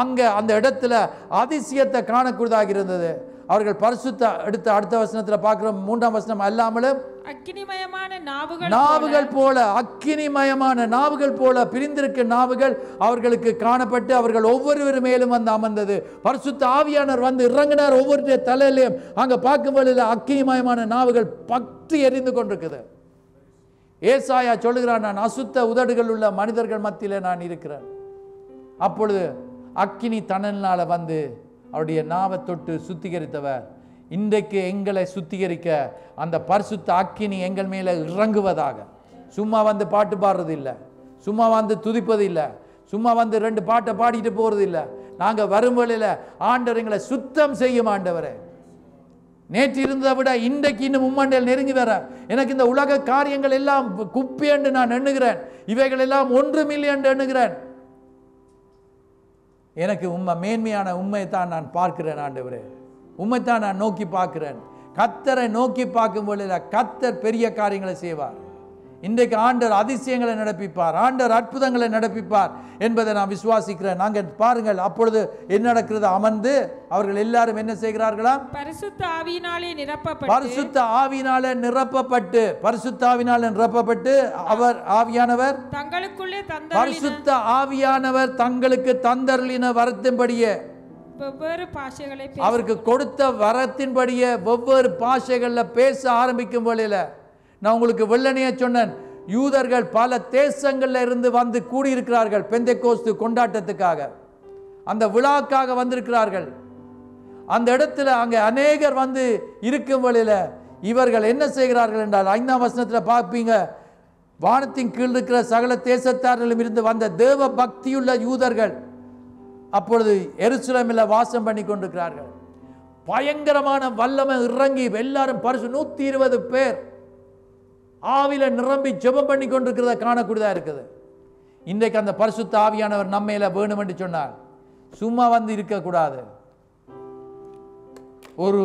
அங்க அந்த இடத்துல அதிசயத்தை காணக்கூடியதாக இருந்தது. அவர்கள் பரிசுத்த அடுத்த வசனத்தில் பார்க்கிறோம், 3ஆம் வசனம், அல்லாமலும் அக்கினிமயமான நாவுகள் போல, அக்கினிமயமான நாவுகள் போல பிரிந்திருக்க நாவுகள் அவர்களுக்கு காணப்பட்டு அவர்கள் ஒவ்வொரு மேலும் வந்து அமர்ந்தது. பரிசுத்த ஆவியானவர் வந்து இறங்கினார் ஒவ்வொரு தலையிலையும். அங்க பார்க்கும் பொழுது அக்கினிமயமான நாவுகள் பற்றி எரிந்து கொண்டிருக்குது. ஏசாயா சொல்லுகிறான், நான் அசுத்த உதடுகள் உள்ள மனிதர்கள் மத்தியிலே நான் இருக்கிறேன். அப்பொழுது அக்கினி தணலினால வந்து அவருடைய நாவை தொட்டு சுத்திகரித்தவர். இன்றைக்கு எங்களை சுத்திகரிக்க அந்த பரிசுத்த அக்கினி எங்கள் மேலே இறங்குவதாக. சும்மா வந்து பாட்டு பாடுறது இல்லை, சும்மா வந்து துதிப்பது இல்லை, சும்மா வந்து 2 பாட்டை பாடிட்டு போறது இல்லை. நாங்கள் வரும் வழியில் ஆண்டவர் எங்களை சுத்தம் செய்யும். ஆண்டவரே, நேற்று இருந்ததை விட இன்றைக்கு இன்னும் மும்மண்டல் நெருங்கி வர எனக்கு இந்த உலக காரியங்கள் எல்லாம் குப்பை என்று நான் எண்ணுகிறேன், இவைகள் எல்லாம் ஒன்றுமில்லை என்று எண்ணுகிறேன். எனக்கு மேன்மையான உண்மையைத்தான் நான் பார்க்கிறேன். ஆண்டவரே, உண்மைத்தான் நான் நோக்கி பார்க்கிறேன். கர்த்தரை நோக்கி பார்க்கும் பொழுது கர்த்தர் பெரிய காரியங்களை செய்வார். இன்றைக்கு ஆண்டவர் அதிசயங்களை நடப்பிப்பார், ஆண்டவர் அற்புதங்களை நடப்பிப்பார் என்பதை நான் விசுவாசிக்கிறேன். நாங்கள் பாருங்கள், அப்பொழுது என்ன நடக்கிறது, அமர்ந்து அவர்கள் எல்லாரும் என்ன செய்கிறார்களாம், பரிசுத்த ஆவியினாலே நிரப்பப்பட்டு அவர் ஆவியானவர் தங்களுக்குள்ளே பரிசுத்த ஆவியானவர் தங்களுக்கு தந்தருளின வரத்தின்படியே வெவ்வேறு பாஷைகளை அவருக்கு கொடுத்த வரத்தின்படியே வெவ்வேறு பாஷைகளில் பேச ஆரம்பிக்கும் வேளையில, நான் உங்களுக்கு வெள்ளனையே சொன்னேன், யூதர்கள் பல தேசங்கள்ல இருந்து வந்து கூடியிருக்கிறார்கள் பெந்தெக்கோஸ்து கொண்டாட்டத்துக்காக, அந்த விழாக்காக வந்திருக்கிறார்கள். அந்த இடத்துல அங்கே அநேகர் வந்து இருக்கும் வேளையில இவர்கள் என்ன செய்கிறார்கள் என்றால், 5ஆம் வசனத்தில் பார்ப்பீங்க, வானத்தின் கீழ் இருக்கிற சகல தேசத்தாரிலும் இருந்து வந்த தேவ பக்தியுள்ள யூதர்கள் அப்பொழுது எருசலேமில் வாசம் பண்ணி கொண்டிருக்கிறார்கள். பயங்கரமான வல்லமை இறங்கி எல்லாரும் 120 பேர் ஆவில நிரம்பி ஜெபம் பண்ணி கொண்டிருக்கிறத காணக்கூடியதா இருக்குது. இன்றைக்கு அந்த பரிசுத்த ஆவியானவர் நம்மையில வேணும் என்று சொன்னார், சும்மா வந்து இருக்கக்கூடாது. ஒரு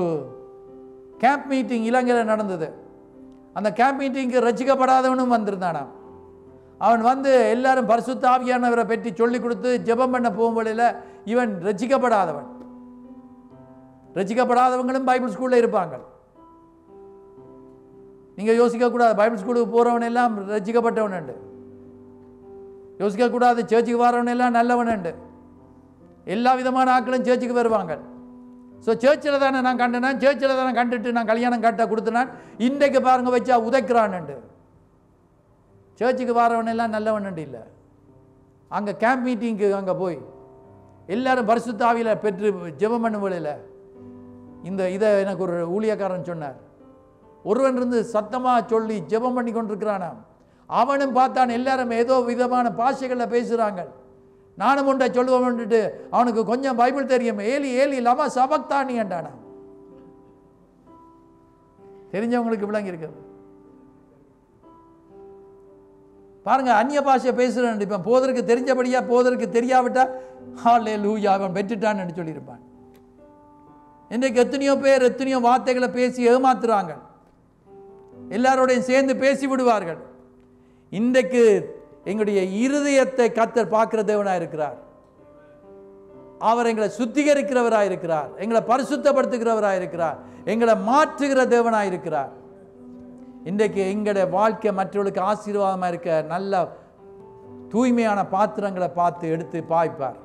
கேம்ப் மீட்டிங் இலங்கையில் நடந்தது. அந்த கேம்ப் மீட்டிங்க்கு ரசிக்கப்படாதவனும் வந்திருந்தானா. அவன் வந்து எல்லாரும் பரிசுத்த ஆவியானவரை பற்றி சொல்லி கொடுத்து ஜெபம் பண்ண போகும்போது இவன் ரசிக்கப்படாதவன். ரசிக்கப்படாதவங்களும் பைபிள் ஸ்கூலில் இருப்பாங்க. நீங்கள் யோசிக்கக்கூடாது பைபிள் ஸ்கூலுக்கு போகிறவன் எல்லாம் ரசிக்கப்பட்டவன் உண்டு, யோசிக்கக்கூடாது சேர்ச்சுக்கு வரவன் எல்லாம் நல்லவன் உண்டு. எல்லா விதமான ஆட்களும் சேர்ச்சுக்கு வருவாங்க. ஸோ சேர்ச்சில் தானே நான் கண்டேன், சேர்ச்சில் தானே கண்டுட்டு நான் கல்யாணம் கட்ட கொடுத்தேன், இன்றைக்கு பாருங்க வச்சா உதைக்கிறான்ண்டு. சேர்ச்சுக்கு வரவன் எல்லாம் நல்லவன் இல்லை. அங்கே கேம்ப் மீட்டிங்க்கு அங்கே போய் எல்லாரும் பரிசுத்த ஆவியில பெற்று ஜெபம் பண்ணும் வேளையில் இதை எனக்கு ஒரு ஊழியக்காரன் சொன்னார். ஒருவன் இருந்து சத்தமாக சொல்லி ஜெபம் பண்ணி கொண்டிருக்கிறானாம். அவனும் பார்த்தான் எல்லாரும் ஏதோ விதமான பாஷைகளில் பேசுகிறாங்க. நானும் ஒன்றை சொல்லுவோம்னுட்டு அவனுக்கு கொஞ்சம் பைபிள் தெரியும். ஏலி ஏலி லமா சபக்தானி என்றானா. தெரிஞ்சவங்களுக்கு விளங்கி இருக்கு பாருங்க. அந்நிய பாஷை பேசுறேன். இப்போ போதற்கு தெரிஞ்சபடியா, போதற்கு தெரியாவிட்டா ஹல்லேலூயா அவன் பெற்றுட்டான்னு சொல்லியிருப்பான். இன்றைக்கு எத்தனையோ பேர் எத்தனையோ வார்த்தைகளை பேசி ஏமாத்துறாங்க. எல்லாரோடையும் சேர்ந்து பேசி விடுவார்கள். இன்றைக்கு எங்களுடைய இருதயத்தை கர்த்தர் பார்க்கிற தேவனாக இருக்கிறார். அவர் எங்களை சுத்திகரிக்கிறவராக இருக்கிறார், எங்களை பரிசுத்தப்படுத்துகிறவராக இருக்கிறார், எங்களை மாற்றுகிற தேவனாக இருக்கிறார். இன்றைக்கு எங்களுடைய வாழ்க்கை மற்றவர்களுக்கு ஆசீர்வாதமாக இருக்க நல்ல தூய்மையான பாத்திரங்களை பார்த்து எடுத்து பாய்ப்பார்.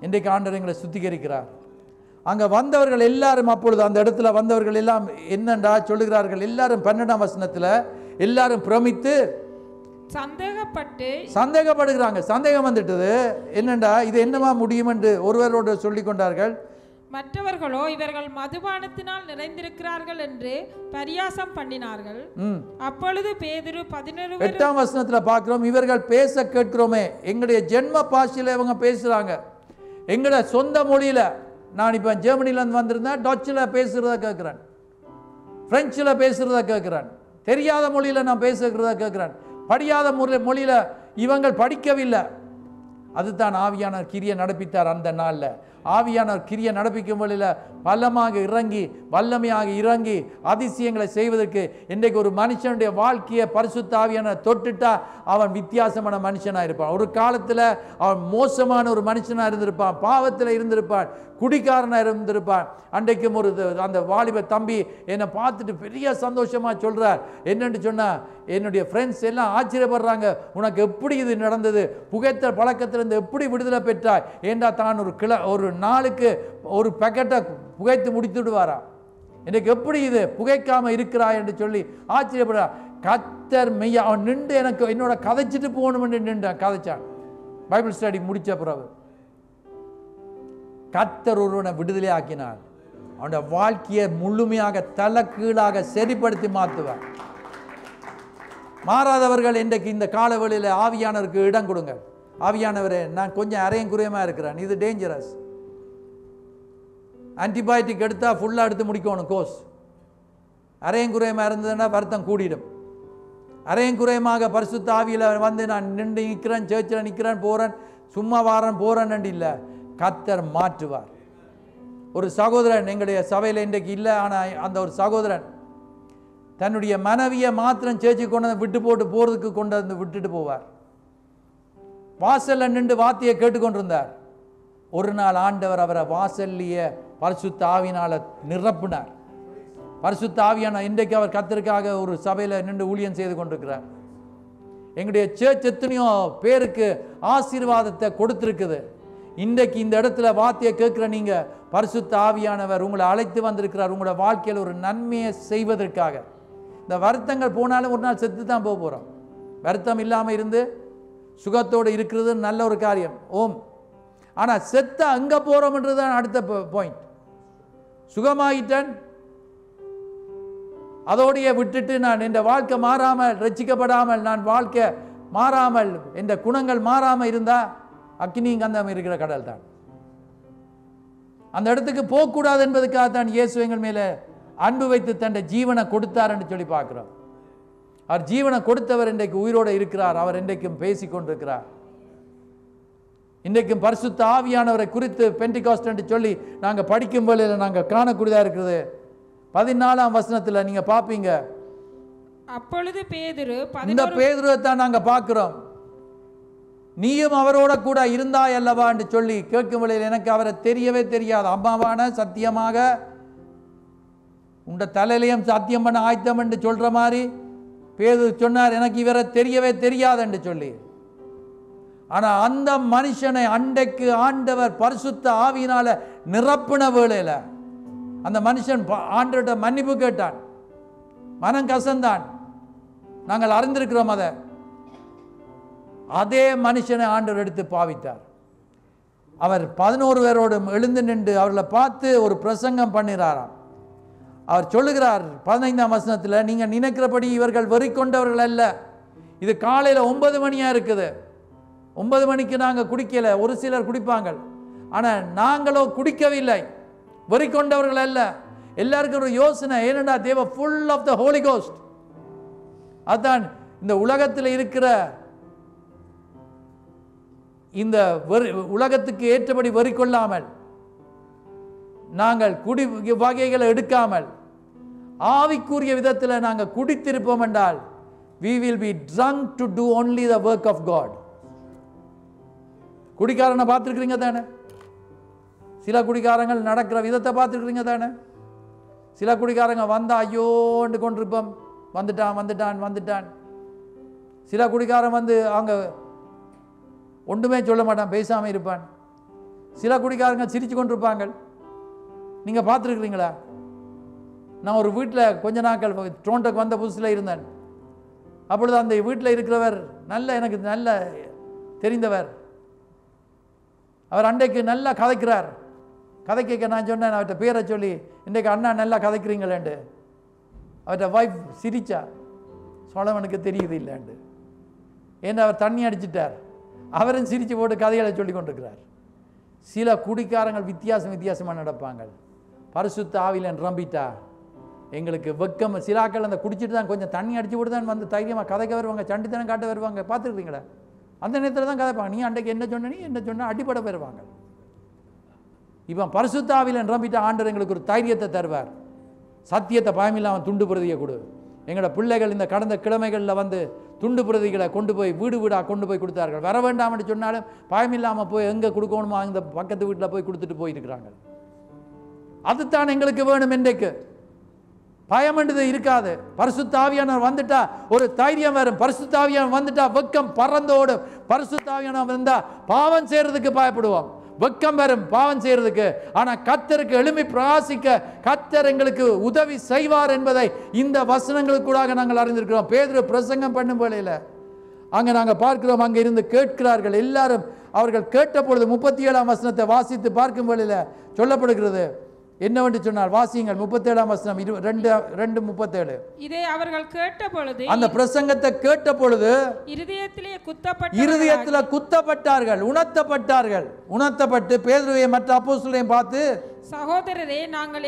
இன்றைக்கு ஆண்டவர் எங்களை சுத்திகரிக்கிறார். அங்கே வந்தவர்கள் எல்லாரும், அப்பொழுது அந்த இடத்துல வந்தவர்கள் எல்லாம் என்னண்டா சொல்லுகிறார்கள், எல்லாரும் 12ஆம் வசனத்தில் எல்லாரும் பிரமித்து சந்தேகப்படுகிறாங்க. சந்தேகம் வந்துட்டது. என்னண்டா இது என்னமா முடியும் என்று ஒருவரோடு சொல்லிக் கொண்டார்கள். மற்றவர்களோ இவர்கள் மதுபானத்தினால் நிறைந்திருக்கிறார்கள் என்று பரியாசம் பண்ணினார்கள். அப்பொழுது பேதுரு 8ஆம் வசனத்தில் பார்க்கிறோம், இவர்கள் பேச கேட்கிறோமே, எங்களுடைய ஜென்ம பாஷையில் இவங்க பேசுறாங்க, எங்களுடைய சொந்த மொழியில. நான் இப்போ ஜெர்மனிலேருந்து வந்திருந்தேன், டச்சில் பேசுகிறத கேட்குறேன், பிரெஞ்சில் பேசுகிறத கேட்குறேன், தெரியாத மொழியில் நான் பேசுகிறத கேட்குறேன், படியாத மொழியில் இவங்கள் படிக்கவில்லை. அதுதான் ஆவியானவர் கிரியை நடப்பித்தார். அந்த நாளில் ஆவியானவர் கிரியை நடப்பிக்கும் வழியில் பலமாக இறங்கி வல்லமையாக இறங்கி அதிசயங்களை செய்வதற்கு இன்றைக்கு ஒரு மனுஷனுடைய வாழ்க்கையை பரிசுத்த ஆவியானவர் தொட்டுட்டா அவன் வித்தியாசமான மனுஷனாக இருப்பான். ஒரு காலத்தில் அவன் மோசமான ஒரு மனுஷனாக இருந்திருப்பான், பாவத்தில் இருந்திருப்பான், குடிக்காரனாக இருந்திருப்பான். அன்றைக்கும் ஒரு அந்த வாலிப தம்பி என்னை பார்த்துட்டு பெரிய சந்தோஷமாக சொல்கிறார். என்னென்னு சொன்னால், என்னுடைய ஃப்ரெண்ட்ஸ் எல்லாம் ஆச்சரியப்படுறாங்க, உனக்கு எப்படி இது நடந்தது, புகைத்த பழக்கத்திலிருந்து எப்படி விடுதலை பெற்றாய் ஏண்டா. தான் ஒரு நாளுக்கு ஒரு பேக்கெட்டை புகைத்து முடித்துடுவாரா, எனக்கு எப்படி இது புகைக்காமல் இருக்கிறாய் என்று சொல்லி ஆச்சரியப்படுறார். கர்த்தர் மெய்யா அவன் நின்று எனக்கு என்னோட கதைச்சிட்டு போகணும்னு நின்றான், கதைச்சான். பைபிள் ஸ்டடி முடித்த பிறகு கர்த்தர் ஒருவனை விடுதலை ஆக்கினார். அவனுடைய வாழ்க்கையை முழுமையாக தலைகீழாக சரிப்படுத்தி மாற்றுவார். மாறாதவர்கள் இன்றைக்கு இந்த காலவெளியில் ஆவியானவருக்கு இடம் கொடுங்க. ஆவியானவரே, நான் கொஞ்சம் அரையும் குறையமாக இருக்கிறேன், இது டேஞ்சரஸ். ஆன்டிபயோட்டிக் எடுத்தால் ஃபுல்லாக எடுத்து முடிக்கணும் கோர்ஸ். அரையும் குறையமாக இருந்ததுன்னா வருத்தம் கூடிடும். அரையும் குறையமாக பரிசுத்த ஆவியில் வந்து நான் நின்று நிற்கிறேன், சேர்ச்சில் நிற்கிறேன், போகிறேன், சும்மா வாரன் போகிறேன் இல்லை, கர்த்தர் மாற்றுவார். ஒரு சகோதரன் எங்களுடைய சபையில் இன்றைக்கு இல்லை, ஆனால் அந்த ஒரு சகோதரன் தன்னுடைய மனைவியை மாத்திரம் சேர்ச்சி கொண்டு வந்து விட்டு போட்டு போகிறதுக்கு கொண்டு வந்து விட்டுட்டு போவார். வாசலில் நின்று வார்த்தையை கேட்டுக்கொண்டிருந்தார். ஒரு நாள் ஆண்டவர் அவரை வாசல்லையே பரிசுத்த ஆவியினால் நிரப்பினார். பரிசுத்த ஆவியான இன்றைக்கு அவர் கர்த்தருக்காக ஒரு சபையில் நின்று ஊழியம் செய்து கொண்டிருக்கிறார். எங்களுடைய சேர்ச் எத்தனையோ பேருக்கு ஆசீர்வாதத்தை கொடுத்துருக்குது. இன்றைக்கு இந்த இடத்துல வார்த்தையை கேட்குற நீங்கள், பரிசுத்த ஆவியானவர் உங்களை அழைத்து வந்திருக்கிறார் உங்களோட வாழ்க்கையில் ஒரு நன்மையை செய்வதற்காக. இந்த வருத்தங்கள் போனாலும் ஒரு நாள் செத்து தான் போக போகிறோம். வருத்தம் இல்லாமல் இருந்து சுகத்தோடு இருக்கிறது நல்ல ஒரு காரியம். ஓம். ஆனால் செத்த அங்கே போகிறோம்ன்றது தான் அடுத்த பாயிண்ட். சுகமாயிட்டேன், அதோடைய விட்டுட்டு நான் இந்த வாழ்க்கை மாறாமல், ரட்சிக்கப்படாமல், நான் வாழ்க்கை மாறாமல், இந்த குணங்கள் மாறாமல் இருந்தால் அக்கினி கந்தம் இருக்கிற கடல் தான். அந்த இடத்துக்கு போகக்கூடாது என்பதுக்காக தான் இயேசு எங்கள் மேலே அன்பு வைத்து தன் ஜீவனை கொடுத்தார் என்று சொல்லி பார்க்கிறோம். அவர் ஜீவனை கொடுத்தவர் இன்றைக்கு உயிரோடு இருக்கிறார். அவர் இன்றைக்கும் பேசி கொண்டிருக்கிறார். இன்றைக்கும் பரிசுத்த ஆவியானவரை குறித்து பெண்டிகாஸ்ட் என்று சொல்லி நாங்கள் படிக்கும் போது நாங்கள் காணக்கூடியதாக இருக்கிறது. 14ஆம் வசனத்தில் நீங்கள் பார்ப்பீங்க. அப்பொழுது பேதுரு, இந்த பேதுருவை தான் நாங்கள் பார்க்கிறோம். நீயும் அவரோட கூட இருந்தாய் அல்லவா என்று சொல்லி கேட்கும் வேளையில் எனக்கு அவரை தெரியவே தெரியாது. அம்மாவான சத்தியமாக உண்ட தலையிலையும் சத்தியம் பண்ண ஆயத்தம் என்று சொல்ற மாதிரி பேதுரு சொன்னார், எனக்கு இவரை தெரியவே தெரியாது என்று சொல்லி. ஆனால் அந்த மனுஷனை அன்றைக்கு ஆண்டவர் பரிசுத்த ஆவியினால நிரப்பின வேளையில் அந்த மனுஷன் ஆண்டவர்கிட்ட மன்னிப்பு கேட்டான், மனம் கசந்தான். நாங்கள் அறிந்திருக்கிறோம். அதே மனுஷனை ஆண்டவர் எடுத்து பாவித்தார். அவர் 11 பேரோடும் எழுந்து நின்று அவர்களை பார்த்து ஒரு பிரசங்கம் பண்ணிறாராம். அவர் சொல்லுகிறார் 15ஆம் வசனத்தில், நீங்க நினைக்கிறபடி இவர்கள் வெறி கொண்டவர்கள் அல்ல. இது காலையில் 9 மணியா இருக்குது. 9 மணிக்கு நாங்கள் குடிக்கல. ஒரு சிலர் குடிப்பாங்க, ஆனால் நாங்களோ குடிக்கவில்லை. வெறி கொண்டவர்கள் அல்ல. எல்லாருக்கும் ஒரு யோசனை, ஏனென்றா தேவ full of the Holy Ghost. அதான் இந்த உலகத்தில் இருக்கிற இந்த உலகத்துக்கு ஏற்றபடி வெறி கொள்ளாமல், நாங்கள் குடி வகைகளை எடுக்காமல் ஆவிக்குரிய விதத்தில் நாங்கள் குடித்திருப்போம் என்றால் we will be drunk to do only the work of God. குடிக்காரனை பார்த்துருக்கிறீங்க தானே? சில குடிக்காரங்கள் நடக்கிற விதத்தை பார்த்துருக்கிறீங்க தானே? சில குடிக்காரங்க வந்தா ஐயோண்டு கொண்டிருப்போம், வந்துட்டான் வந்துட்டான் வந்துட்டான். சில குடிக்காரன் வந்து அவங்க ஒன்றுமே சொல்ல மாட்டான், பேசாமல் இருப்பான். சில குடிக்காரங்க சிரித்து கொண்டிருப்பாங்க. நீங்கள் பார்த்துருக்குறீங்களா? நான் ஒரு வீட்டில் கொஞ்ச நாட்கள் டொரண்டோக்கு வந்த புதுசில் இருந்தேன். அப்பொழுது அந்த வீட்டில் இருக்கிறவர் எனக்கு நல்ல தெரிந்தவர். அவர் அன்றைக்கு நல்லா கதைக்கிறார். கதை கேட்க நான் சொன்னேன், அவர்கிட்ட பேரை சொல்லி, இன்றைக்கு அண்ணா நல்லா கதைக்கிறீங்களேண்டு. அவர்கிட்ட வைஃப் சிரிச்சா, சோழவனுக்கு தெரியுது இல்லைண்டு. ஏன்னா அவர் தண்ணி அடிச்சிட்டார். அவரும் சிரித்து போட்டு கதைகளை சொல்லி கொண்டிருக்கிறார். சில குடிக்காரங்கள் வித்தியாசமாக நடப்பாங்க. பரிசுத்த ஆவியில் நிரம்பிட்டா எங்களுக்கு வெக்கம். சிலாக்கள் அந்த குடிச்சிட்டு தான் கொஞ்சம் தண்ணி அடிச்சு போட்டு தான் வந்து தைரியமாக கதைக்க வருவாங்க, சண்டித்தனம் காட்ட வருவாங்க. பார்த்துருக்கீங்களா? அந்த நேரத்தில் தான் கதைப்பாங்க. நீ அன்றைக்கு என்ன சொன்ன, நீ என்ன சொன்ன, அடிப்படை வருவாங்க. இப்போ பரிசுத்த ஆவியில் நிரம்பிட்டா ஆண்டவர் எங்களுக்கு ஒரு தைரியத்தை தருவார். சத்தியத்தை பயமில்லாமல் துண்டு பிரதியை கொடு. எங்களோட பிள்ளைகள் இந்த கடந்த கிழமைகளில் வந்து துண்டு பிரதிகளை கொண்டு போய் வீடு வீடாக கொண்டு போய் கொடுத்தார்கள். வர வேண்டாம்னு சொன்னாலும் பயமில்லாமல் போய் எங்கே கொடுக்கணுமோ அந்த பக்கத்து வீட்டில் போய் கொடுத்துட்டு போயிருக்கிறாங்க. அதுதான் எங்களுக்கு வேணும். இன்றைக்கு பயம் என்றது இருக்காது. பரிசுத்த ஆவியானவர் வந்துட்டா ஒரு தைரியம் வரும். பரிசுத்த ஆவியானவர் வந்துட்டா வெக்கம் பறந்தோடும். பரிசுத்த ஆவியானவர் வந்தா பாவம் செய்யறதுக்கு பயப்படுவோம், வெக்கம் வரும் பாவம் செய்யறதுக்கு. ஆனா கர்த்தருக்கு எழும்பி பிரகாசிக்க கர்த்தர் எங்களுக்கு உதவி செய்வார் என்பதை இந்த வசனங்களுக்கூடாக நாங்கள் அறிந்திருக்கிறோம். பேதுரு பிரசங்கம் பண்ணும் வேளையில அங்க நாங்கள் பார்க்கிறோம், அங்க இருந்து கேட்கிறார்கள் எல்லாரும். அவர்கள் கேட்ட பொழுது 37ஆம் வசனத்தை வாசித்து பார்க்கும் வேளையில சொல்லப்படுகிறது என்னவென்று சொன்னார். வாசியுங்கள் 37ஆம் வசனம் 2:37. இதை அவர்கள் கேட்ட பொழுது, அந்த பிரசங்கத்தை கேட்ட பொழுது இருதயத்திலே குத்தப்பட்டார்கள், உணர்த்தப்பட்டு பேதுருவை மற்ற அப்போஸ்தலரையும் பார்த்து, சகோதரரே நாங்கள்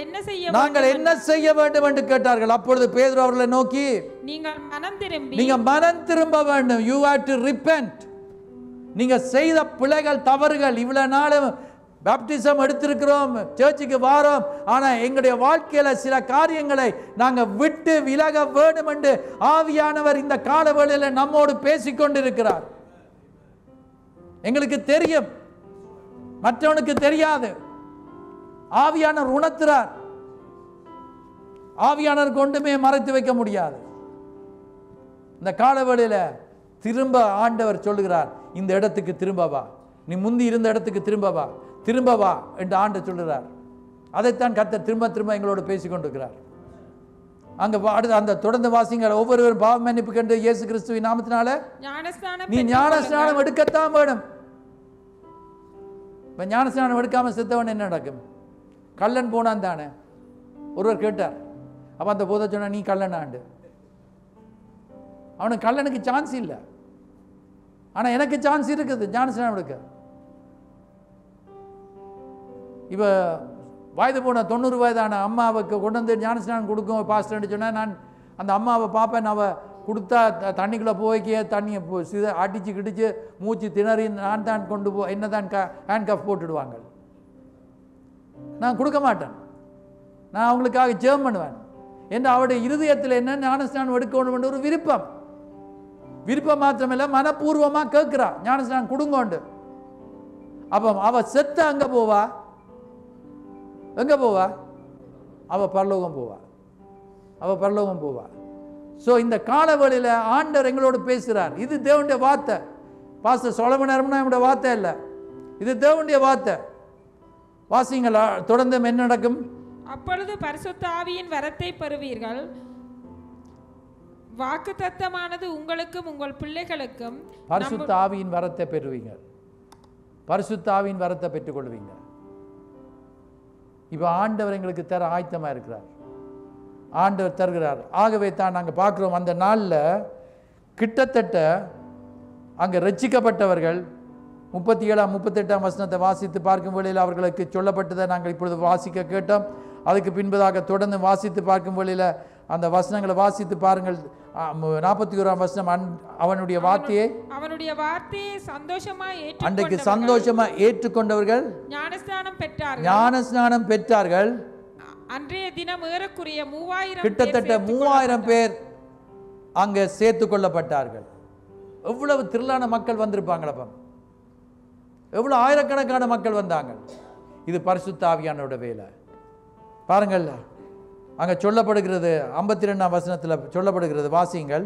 என்ன செய்ய வேண்டும் என்று கேட்டார்கள். அப்பொழுது பேதுரு அவர்களை நோக்கி, நீங்க மனம் திரும்ப வேண்டும். you have to repent. நீங்க செய்த பிழைகள் தவறுகள். இவ்வளவு நாளும் பாப்டிசம் எடுத்திருக்கிறோம், சர்ச்சுக்கு வாரோம், ஆனா எங்களுடைய வாழ்க்கையில சில காரியங்களை நாங்க விட்டு விலக வேண்டும் என்று ஆவியானவர் இந்த காலவேளையில நம்மோடு பேசிக்கொண்டிருக்கிறார். எங்களுக்கு தெரியும், மற்றவனுக்கு தெரியாது. ஆவியானவர் உணர்த்துறார். ஆவியானவருக்கு ஒன்றுமே மறைத்து வைக்க முடியாது. இந்த காலவேளையில திரும்ப ஆண்டவர் சொல்லுகிறார், இந்த இடத்துக்கு திரும்ப வா, நீ முந்தி இருந்த இடத்துக்கு திரும்ப வா என்று ஆண்டவர் சொல்லுகிறார். அதைத்தான் கர்த்தர் திரும்ப திரும்ப எங்களோடு பேசிக்கொண்டிருக்கிறார். அங்க அந்த தொடர்ந்து வாசிங்க. ஒவ்வொருவரும் பாவ மன்னிப்பு கண்டு இயேசு கிறிஸ்துவின் நாமத்தினால நீ ஞானஸ்நானம் எடுக்கத்தான் வேணும். இப்ப ஞானஸ்நானம் எடுக்காம செத்தவன் என்ன நடக்கும்? கள்ளன் போனான் தானே. ஒருவர் கேட்டார், அப்ப அந்த போத சொன்ன, நீ கள்ளனாண்டு. அவனுக்கு கள்ளனுக்கு சான்ஸ் இல்லை, ஆனா எனக்கு சான்ஸ் இருக்குது ஞானஸ்நானம் எடுக்க. இப்போ வயது போன 90 வயதான அம்மாவுக்கு கொண்டு வந்து ஞானஸ்நானம் கொடுக்கும் பாஸ்டர்னு சொன்னால், நான் அந்த அம்மாவை பார்ப்பேன். அவள் கொடுத்தா தண்ணிக்குள்ளே போய்க்க தண்ணியை அடித்து கிடிச்சு மூச்சு திணறி நான் தான் கொண்டு என்ன தான் ஹேண்ட் கஃப் போட்டுடுவாங்க. நான் கொடுக்க மாட்டேன். நான் அவங்களுக்காக ஜெபம் பண்ணுவேன். என்று அவருடைய இருதயத்தில் என்ன ஞானஸ்நானம் எடுக்கணும் என்ற ஒரு விருப்பம் மாத்திரமில்லை, மனப்பூர்வமாக கேட்குறா ஞானஸ்நானம் கொடுங்கோண்டு. அப்போ அவள் செத்த அங்கே போவா, எங்கே போவா? அவள் பரலோகம் போவா. ஸோ இந்த காலவெளியில் ஆண்டவர் எங்களோடு பேசுகிறார். இது தேவனுடைய வார்த்தை. பாஸ்டர் சொலமன் நேரம்னா என்னுடைய வார்த்தை இல்லை, இது தேவனுடைய வார்த்தை. வாசிங்களா தொடர்ந்து என்ன நடக்கும்? அப்பொழுது பரிசுத்த ஆவியின் வரத்தை பெறுவீர்கள். வாக்குத்தத்தமானது உங்களுக்கும் உங்கள் பிள்ளைகளுக்கும். பரிசுத்த ஆவியின் வரத்தை பெறுவீங்க. பரிசுத்த ஆவியின் வரத்தை பெற்றுக்கொள்வீங்க. இப்போ ஆண்டவர் எங்களுக்கு தர ஆயத்தமாக இருக்கிறார், ஆண்டவர் தருகிறார். ஆகவே தான் நாங்கள் பார்க்குறோம், அந்த நாளில் கிட்டத்தட்ட அங்கே ரட்சிக்கப்பட்டவர்கள் 37 38 வசனத்தை வாசித்து பார்க்கும் வேளையில் அவர்களுக்கு சொல்லப்பட்டதை நாங்கள் இப்பொழுது வாசிக்க கேட்டோம். அதுக்கு பின்பதாக தொடர்ந்து வாசித்து பார்க்கும் வேளையில் அந்த வசனங்களை வாசித்து பாருங்கள். 41 வசனம், அவனுடைய வார்த்தையை அன்றைக்கு சந்தோஷமா ஏற்றுக்கொண்டவர்கள் ஞானஸ்நானம் பெற்றார்கள். அன்றைய தினம் ஏறக்குறைய 3000 கிட்டத்தட்ட 3000 பேர் அங்கே சேர்த்து கொள்ளப்பட்டார்கள். எவ்வளவு திரளான மக்கள் வந்திருப்பாங்களப்ப, எவ்வளவு ஆயிரக்கணக்கான மக்கள் வந்தாங்க. இது பரிசுத்த ஆவியானோட வேலை. பாருங்கள், அங்கே சொல்லப்படுகிறது 52 வசனத்தில் சொல்லப்படுகிறது. வாசியுங்கள்.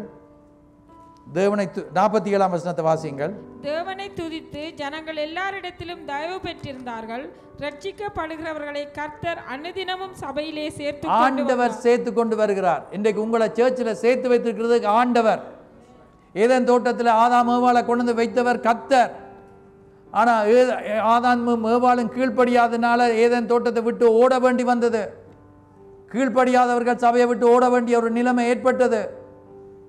தேவனை 47 வசனத்தை வாசியுங்கள். தேவனை துதித்து ஜனங்கள் எல்லாரிடத்திலும் தயவு பெற்றிருந்தார்கள். ரட்சிக்கப்படுகிறவர்களை கர்த்தர் அனுதினமும் சபையிலே ஆண்டவர் சேர்த்து கொண்டு வருகிறார். இன்றைக்கு உங்களை சர்ச்சில் சேர்த்து வைத்திருக்கிறது ஆண்டவர். ஏதேன் தோட்டத்தில் ஆதாம் ஏவாளை கொண்டு வந்து வைத்தவர் கர்த்தர். ஆனால் ஆதாமும் ஏவாளும் கீழ்ப்படியாதனால ஏதேன் தோட்டத்தை விட்டு ஓட வேண்டி வந்தது. கீழ்ப்படியாதவர்கள் சபையை விட்டு ஓட வேண்டிய ஒரு நிலைமை ஏற்பட்டது.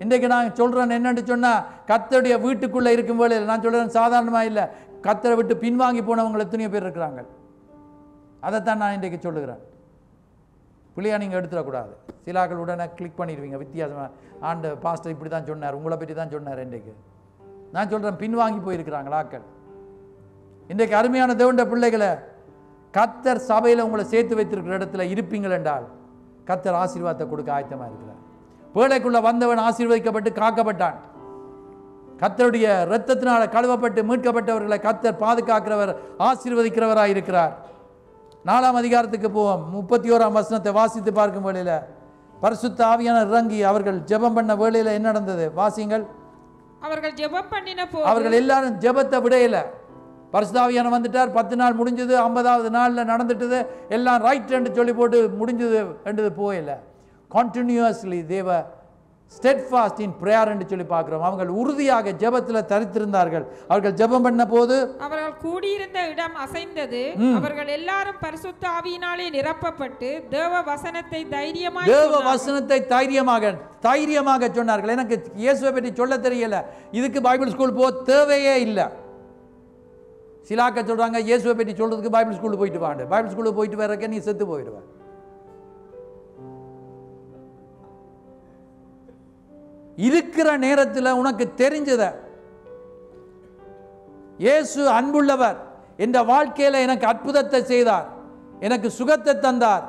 இன்றைக்கு நான் சொல்கிறேன் என்னென்னு சொன்னால், கர்த்தருடைய வீட்டுக்குள்ளே இருக்கும் வேளையில் நான் சொல்கிறேன் சாதாரணமாக இல்லை, கர்த்தரை விட்டு பின்வாங்கி போனவங்க எத்தனையோ பேர் இருக்கிறாங்க. அதைத்தான் நான் இன்றைக்கு சொல்லுகிறேன். பிள்ளையா நீங்கள் எடுத்துடக்கூடாது. சிலாக்கள் உடனே கிளிக் பண்ணிடுவீங்க. வித்தியாசமாக ஆண்டு பாஸ்டர் இப்படி தான் சொன்னார், உங்களை பற்றி தான் சொன்னார். இன்றைக்கு நான் சொல்கிறேன், பின்வாங்கி போயிருக்கிறாங்க ஆக்கள். இன்றைக்கு அருமையான தேவனுடைய பிள்ளைகளை, கர்த்தர் சபையில் உங்களை சேர்த்து வைத்திருக்கிற இடத்துல இருப்பீங்கள் என்றால் கர்த்தர் ஆசீர்வாதத்தை கொடுக்க ஆயத்தமாக இருக்கிறார். பேழைக்குள்ள வந்தவன் ஆசீர்வதிக்கப்பட்டு காக்கப்பட்டான். கர்த்தருடைய இரத்தத்தினால கழுவப்பட்டு மீட்கப்பட்டவர்களை கர்த்தர் பாதுகாக்கிறவர், ஆசீர்வதிக்கிறவராக இருக்கிறார். 4ஆம் அதிகாரத்துக்கு போவோம். 31 வசனத்தை வாசித்து பார்க்கும் வேளையில் பரிசுத்த ஆவியானவர் இறங்கி அவர்கள் ஜெபம் பண்ண வேளையில் என்ன நடந்தது வாசியுங்கள். அவர்கள் ஜெபம் பண்ணின போது அவர்கள் எல்லாரும் ஜெபத்தை விடையில. பரிசுத்த ஆவியானவர் வந்துட்டார். 10 நாள் முடிஞ்சது, 50வது நாளில் நடந்துட்டது, எல்லாம் ரைட் என்று சொல்லி போட்டு முடிஞ்சது என்றது போயில. கண்டினியூஸ்லி தேவ ஸ்டெட்ஃபாஸ்ட் இன் பிரேயர் என்று சொல்லி பார்க்கிறோம். அவர்கள் உறுதியாக ஜெபத்தில் தரித்திருந்தார்கள். அவர்கள் ஜெபம் பண்ண போது அவர்கள் கூடியிருந்த இடம் அசைந்தது. அவர்கள் எல்லாரும் பரிசுத்த ஆவியினாலே நிரப்பப்பட்டு தேவ வசனத்தை தைரியமாக சொன்னார்கள். எனக்கு இயேசுவை பற்றி சொல்ல தெரியல, இதுக்கு பைபிள் ஸ்கூல் போக தேவையே இல்லை. சிலாக்க சொல்றாங்க இயேசுவை பற்றி சொல்றதுக்கு பைபிள் ஸ்கூலுக்கு போயிட்டு வாங்க. பைபிள் ஸ்கூலுக்கு போயிட்டு வரக்க நீ செத்து போயிடுவ. இருக்கிற நேரத்தில் உனக்கு தெரிஞ்சத, இயேசு அன்புள்ளவர், என்ற வாழ்க்கையில எனக்கு அற்புதத்தை செய்தார், எனக்கு சுகத்தை தந்தார்,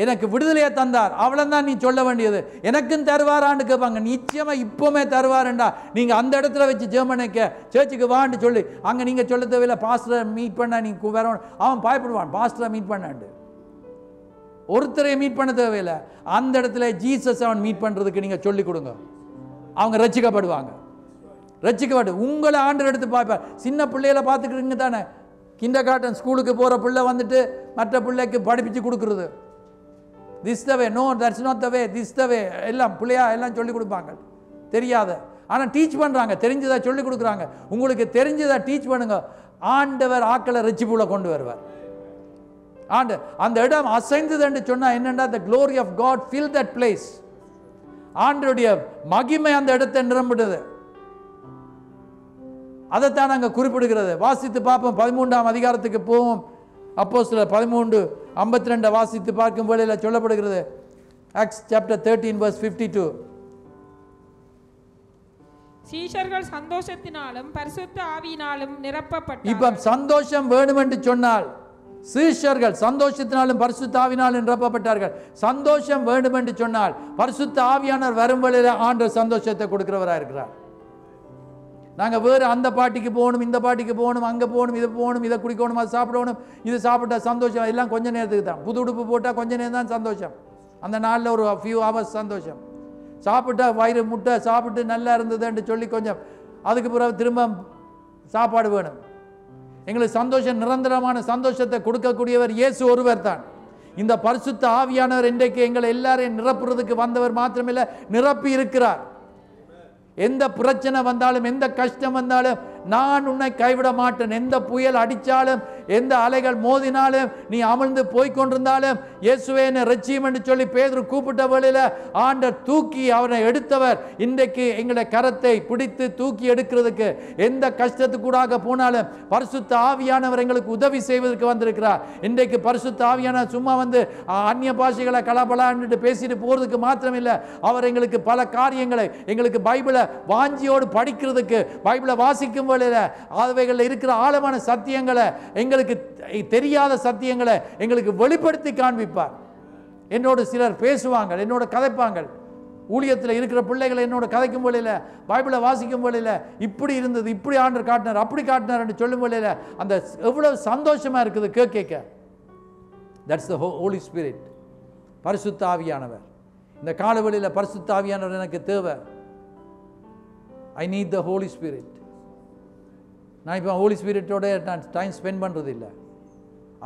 எனக்கு விடுதலையை தந்தார், அவ்வளவுதான் நீ சொல்ல வேண்டியது. எனக்கும் தருவாரான்னு கேட்பாங்க. நிச்சயமா இப்பவுமே தருவாருண்டா. நீங்க அந்த இடத்துல வச்சு ஜெர்மனிக்க சர்ச்சுக்கு வான்னு சொல்லி அங்க நீங்க சொல்ல தேவையில்லை. பாஸ்டரை மீட் பண்ண நீ வரணும், அவன் பயப்படுவான். பாஸ்டரை மீட் பண்ணாண்டு ஒருத்தரை மீட் பண்ண தேவையில்லை. அந்த இடத்துல ஜீசஸ் அவன் மீட் பண்றதுக்கு நீங்க சொல்லி கொடுங்க, அவங்க ரட்சிக்கப்படுவாங்க. ரட்சிக்கப்பட்டு உங்களை ஆண்டு எடுத்து பார்ப்பார். சின்ன பிள்ளைகளை பார்த்துக்கிறீங்க தானே, கிண்டர் கார்டன் ஸ்கூலுக்கு போகிற பிள்ளை வந்துட்டு மற்ற பிள்ளைக்கு படிப்பிச்சு கொடுக்குறது. This the way, no that's not the way, this the way, எல்லாம் பிள்ளையா எல்லாம் சொல்லிக் கொடுப்பாங்க. தெரியாத ஆனால் டீச் பண்ணுறாங்க, தெரிஞ்சதை சொல்லிக் கொடுக்குறாங்க. உங்களுக்கு தெரிஞ்சதை டீச் பண்ணுங்க. ஆண்டவர் ஆக்களை ரட்சிப்புல கொண்டு வருவார். ஆண்டு அந்த இடம் அசைந்தது என்று சொன்னால் என்னென்னா, the glory of God fill that place. ஆண்டருடைய மகிமை அந்த இடத்தை நிரம்பிடுது. அதைத்தான் நாங்கள் குறிப்பிடுகிறது. வாசித்து பார்ப்போம். 13ஆம் அதிகாரத்துக்கு போவோம். அப்போஸ்தலர் 13:52 வாசித்து பார்க்கும் வேளையில் சொல்லப்படுகிறது. Acts chapter 13 verse 52. சீஷர்கள் சந்தோஷத்தினாலும் பரிசுத்த ஆவியினாலும் நிரப்பப்பட்டார்கள். இப்ப சந்தோஷம் வேணும் என்று சொன்னால் சீஷர்கள் சந்தோஷத்தினாலும் பரிசுத்த ஆவியினாலும் நிரப்பப்பட்டார்கள். சந்தோஷம் வேண்டும் என்று சொன்னால் பரிசுத்த ஆவியானவர் வரும் வேளையில் ஆண்டவர் சந்தோஷத்தை கொடுக்கிறவராக இருக்கிறார். நாங்கள் வேறு அந்த பாட்டிக்கு போகணும், இந்த பாட்டிக்கு போகணும், அங்கே போகணும், இது போகணும், இதை குடிக்கணும், அது சாப்பிடணும், இது சாப்பிட்டா சந்தோஷம், எல்லாம் கொஞ்ச நேரத்துக்கு தான். புது உடுப்பு போட்டால் கொஞ்ச நேரம் தான் சந்தோஷம். அந்த நாளில் ஒரு ஃபியூ ஹவர்ஸ் சந்தோஷம். சாப்பிட்டா வயிறு முட்டை சாப்பிட்டு நல்லா இருந்ததுன்னு சொல்லி கொஞ்சம், அதுக்கு பிறகு திரும்ப சாப்பாடு வேணும். எங்களுக்கு சந்தோஷம், நிரந்தரமான சந்தோஷத்தை கொடுக்கக்கூடியவர் இயேசு ஒருவர் தான். இந்த பரிசுத்த ஆவியானவர் இன்றைக்கு எங்களை எல்லாரையும் நிரப்புறதுக்கு வந்தவர் மாத்திரமில்லை, நிரப்பி இருக்கிறார். எந்த பிரச்சனை வந்தாலும், எந்த கஷ்டம் வந்தாலும் நான் உன்னை கைவிட மாட்டேன். எந்த புயல் அடித்தாலும், எந்த அலைகள் மோதினாலும், நீ அமிழ்ந்து போய்கொண்டிருந்தாலும், இயேசுவே என்னை ரட்சியும் என்று சொல்லி பேதுரு கூப்பிட்ட வேளையில் ஆண்டவர் தூக்கி அவனை எடுத்தவர். இன்றைக்கு எங்களை கரத்தை பிடித்து தூக்கி எடுக்கிறதுக்கு எந்த கஷ்டத்துக்கூடாக போனாலும் பரிசுத்த ஆவியானவர் எங்களுக்கு உதவி செய்வதற்கு வந்திருக்கிறார். இன்றைக்கு பரிசுத்த ஆவியானவர் சும்மா வந்து அந்நிய பாஷைகளை கலபலான்னு பேசிட்டு போறதுக்கு மாத்திரம் இல்லை, அவர் எங்களுக்கு பல காரியங்களை, எங்களுக்கு பைபிளை வாஞ்சியோடு படிக்கிறதுக்கு, பைபிளை வாசிக்கும் வேளையில் அவைகளில் இருக்கிற ஆழமான சத்தியங்களை, எங்களுக்கு தெரியாத சத்தியங்களை எங்களுக்கு வெளிப்படுத்தி காண்பிப்பார். என்னோடு சிலர் பேசுவாங்க, என்னோட கதைப்பாங்க. ஊழியத்தில் இருக்கிற பிள்ளைகளை என்னோட கதைக்கும் வேளையில், பைபிளை வாசிக்கும் வேளையில் இப்படி இருந்தது, இப்படி ஆண்டவர் காட்டினார், அப்படி காட்டினார் என்று சொல்லும் வேளையில் அந்த எவ்வளவு சந்தோஷமா இருக்குது கேட்க. தட்ஸ் த ஹோலி ஸ்பிரிட், பரிசுத்த ஆவியானவர். இந்த காலவெளியில் பரிசுத்த ஆவியானவர் எனக்கு தேவை. I need the Holy Spirit. நான் இப்போ ஹோலி ஸ்பிரிட்டோட நான் டைம் ஸ்பெண்ட் பண்ணுறது இல்லை.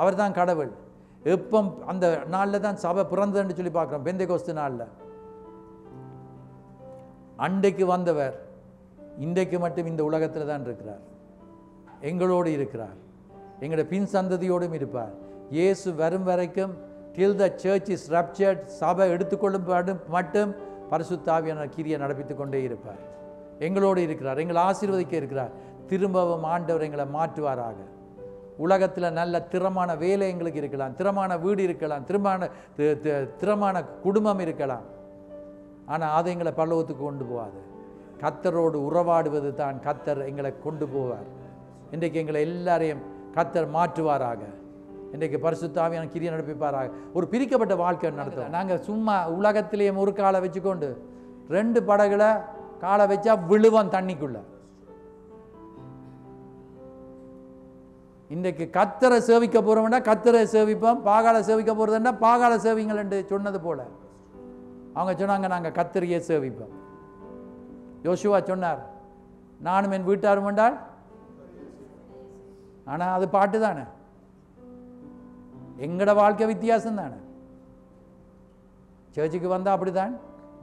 அவர் தான் கடவுள். எப்போ அந்த நாளில் தான் சபை பிறந்ததுன்னு சொல்லி பார்க்குறோம். பெந்தெகோஸ்து நாளில் அன்றைக்கு வந்தவர் இன்றைக்கு மட்டும் இந்த உலகத்தில் தான் இருக்கிறார், எங்களோடு இருக்கிறார், எங்களுடைய பின் சந்ததியோடும் இருப்பார். இயேசு வரும் வரைக்கும் till the church is raptured, சபை எடுத்துக்கொள்ளும் மட்டும் பரிசுத்த ஆவியானவர் கிரியை நடப்பித்துக் கொண்டே இருப்பார். எங்களோடு இருக்கிறார், எங்களை ஆசீர்வதிக்க இருக்கிறார். திரும்பவும் ஆண்டவர் எங்களை மாற்றுவாராக. உலகத்தில் நல்ல திறமான வேலை எங்களுக்கு இருக்கலாம், திறமான வீடு இருக்கலாம், திறமான குடும்பம் இருக்கலாம். ஆனால் அது எங்களை பரலோகத்துக்கு கொண்டு போகாது. கர்த்தரோடு உறவாடுவது தான் கர்த்தர் எங்களை கொண்டு போவார். இன்றைக்கு எங்களை எல்லாரையும் கர்த்தர் மாற்றுவாராக. இன்றைக்கு பரிசுத்த ஆவியானவர் கிரியை நடப்பிப்பாராக. ஒரு பிரிக்கப்பட்ட வாழ்க்கை நடத்துவோம். நாங்கள் சும்மா உலகத்திலேயே ஒரு காலை வச்சுக்கொண்டு 2 படகுல காலை வச்சா விழுவோம் தண்ணிக்குள்ள. இன்றைக்கு கர்த்தரை சேவிக்க போறோம்னா கர்த்தரை சேவிப்போம், பாகால சேவிக்க போறதுன்னா பாகால சேவிங்கள் என்று சொன்னது போல அவங்க சொன்னாங்க, நாங்கள் கர்த்தரையே சேவிப்போம். யோசுவா சொன்னார், நானும் என் வீட்டாரும் என்றால். ஆனால் அது பாட்டு தானே, எங்களோட வாழ்க்கை வித்தியாசம் தானே. சர்ச்சுக்கு வந்தால் அப்படிதான்,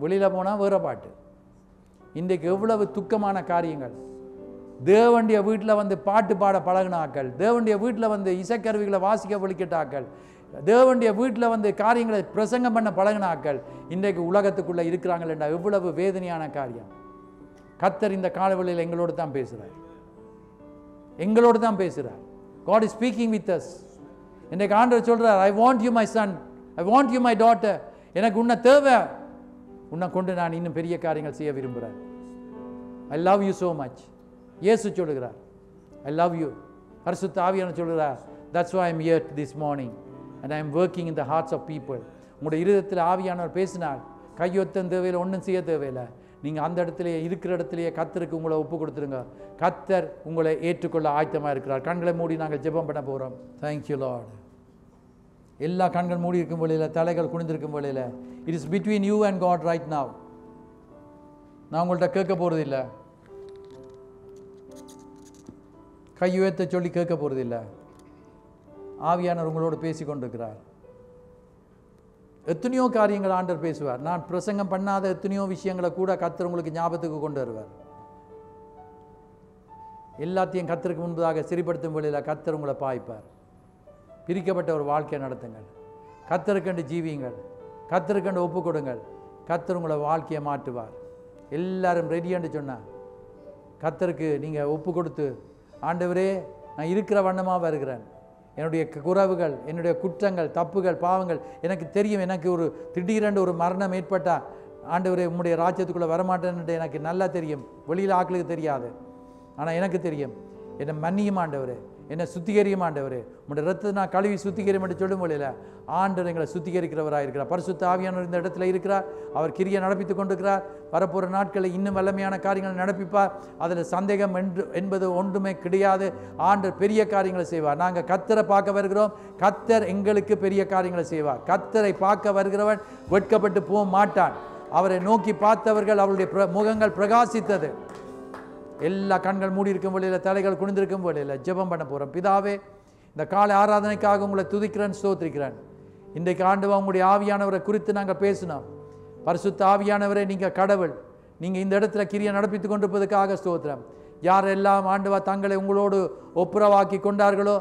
வெளியில் போனால் வேற பாட்டு. இன்றைக்கு எவ்வளவு துக்கமான காரியங்கள். தேவண்டிய வீட்டில் வந்து பாட்டு பாட பழகினாக்கள், தேவண்டிய வீட்டில் வந்து இசைக்கருவிகளை வாசிக்க வலிக்கட்டாக்கள், தேவண்டிய வீட்டில் வந்து காரியங்களை பிரசங்கம் பண்ண பழகினாக்கள் இன்றைக்கு உலகத்துக்குள்ளே இருக்கிறாங்கள்டா. எவ்வளவு வேதனையான காரியம். கர்த்தர் இந்த காலவெளியில் எங்களோடு தான் பேசுகிறார், எங்களோடு தான் பேசுகிறார். God is speaking with us. இன்றைக்கு ஆண்டவர் சொல்கிறார், I want you my son, I want you my daughter. எனக்கு உன்னை தேவை, உன்னை கொண்டு நான் இன்னும் பெரிய காரியங்கள் செய்ய விரும்புகிறேன். I love you so much. இயேசு சொல்லுகிறார், I love you. பரிசுத்த ஆவியானவர் சொல்லுகிறார், that's why I'm here this morning and I am working in the hearts of people. உங்களுடைய இருதயத்தில் ஆவியானவர் பேசினார், கையொத்தம் தேவையில்லை, ஒன்றும் செய்ய தேவையில்லை. நீங்கள் அந்த இடத்துலையே இருக்கிற இடத்துலையே கர்த்தருக்கு உங்களை ஒப்பு கொடுத்துருங்க. கர்த்தர் உங்களை ஏற்றுக்கொள்ள ஆயத்தமாக இருக்கிறார். கண்களை மூடி நாங்கள் ஜெபம் பண்ண போகிறோம். Thank you Lord. எல்லா கண்கள் மூடி இருக்கும் வேளையில், தலைகள் குனிந்திருக்கும் வேளையில், it is between you and God right now. நான் உங்கள்கிட்ட கேட்க போகிறது இல்லை, கையுயர்த்த சொல்லி கேட்க போகிறது இல்லை. ஆவியானவர் உங்களோடு பேசி கொண்டிருக்கிறார். எத்தனையோ காரியங்கள் ஆண்டவர் பேசுவார். நான் பிரசங்கம் பண்ணாத எத்தனையோ விஷயங்களை கூட கர்த்தர் உங்களுக்கு ஞாபகத்துக்கு கொண்டு வருவார். எல்லாத்தையும் கர்த்தருக்கு முன்பதாக சிறிப்படுத்தும் வேளையில் கர்த்தர் உங்களை பாய்ப்பார். பிரிக்கப்பட்ட ஒரு வாழ்க்கையை நடத்துங்கள், கர்த்தருக்கண்டு ஜீவியுங்கள், கர்த்தருக்கண்டு ஒப்பு கொடுங்கள். கர்த்தர் உங்களை வாழ்க்கையை மாற்றுவார். எல்லாரும் ரெடியான்னு சொன்னால் கர்த்தருக்கு நீங்கள் ஒப்பு கொடுத்து, ஆண்டவரே நான் இருக்கிற வண்ணமாக வருகிறேன், என்னுடைய குறைவுகள், என்னுடைய குற்றங்கள், தப்புகள், பாவங்கள் எனக்கு தெரியும். எனக்கு ஒரு திடீரென்று ஒரு மரணம் ஏற்பட்டால் ஆண்டவரே உம்முடைய ராஜ்யத்துக்குள்ளே வரமாட்டேன்ட்டு எனக்கு நல்லா தெரியும். வெளியில் ஆக்களுக்கு தெரியாது, ஆனால் எனக்கு தெரியும். என்னை மன்னியும் ஆண்டவரே, என்னை சுத்திகரியும் ஆண்டவரே, உங்களுடைய ரத்தத்தை நான் கழுவி சுத்திகரியும் என்று சொல்லும் வழியில் ஆண்டவர் எங்களை சுத்திகரிக்கிறவராக இருக்கிறார். பரிசுத்த ஆவியானவர் இந்த இடத்துல இருக்கிறார். அவர் கிரியை நடப்பித்து கொண்டிருக்கிறார். வரப்போகிற நாட்களில் இன்னும் வல்லமையான காரியங்களை நடப்பிப்பார். அதில் சந்தேகம் என்பது ஒன்றுமே கிடையாது. ஆண்டவர் பெரிய காரியங்களை செய்வார். நாங்கள் கர்த்தரை பார்க்க வருகிறோம், கர்த்தர் எங்களுக்கு பெரிய காரியங்களை செய்வார். கர்த்தரை பார்க்க வருகிறவன் வெட்கப்பட்டு போக மாட்டான். அவரை நோக்கி பார்த்தவர்கள் அவருடைய முகங்கள் பிரகாசித்தது. எல்லா கண்கள் மூடி இருக்கும் வழியில், தலைகள் குனிந்திருக்கும் வழியில் ஜெபம் பண்ண போகிறோம். பிதாவே, இந்த காலை ஆராதனைக்காக உங்களை துதிக்கிறேன், ஸ்தோத்திரிக்கிறேன். இன்றைக்கு ஆண்டவா உங்களுடைய ஆவியானவரை குறித்து நாங்கள் பேசினோம். பரிசுத்த ஆவியானவரே, நீங்கள் கடவுள், நீங்கள் இந்த இடத்துல கிரியை நடப்பித்து கொண்டிருப்பதற்காக ஸ்தோத்திரம். யாரெல்லாம் ஆண்டவா தங்களை உங்களோடு ஒப்புரவாக்கி கொண்டார்களோ,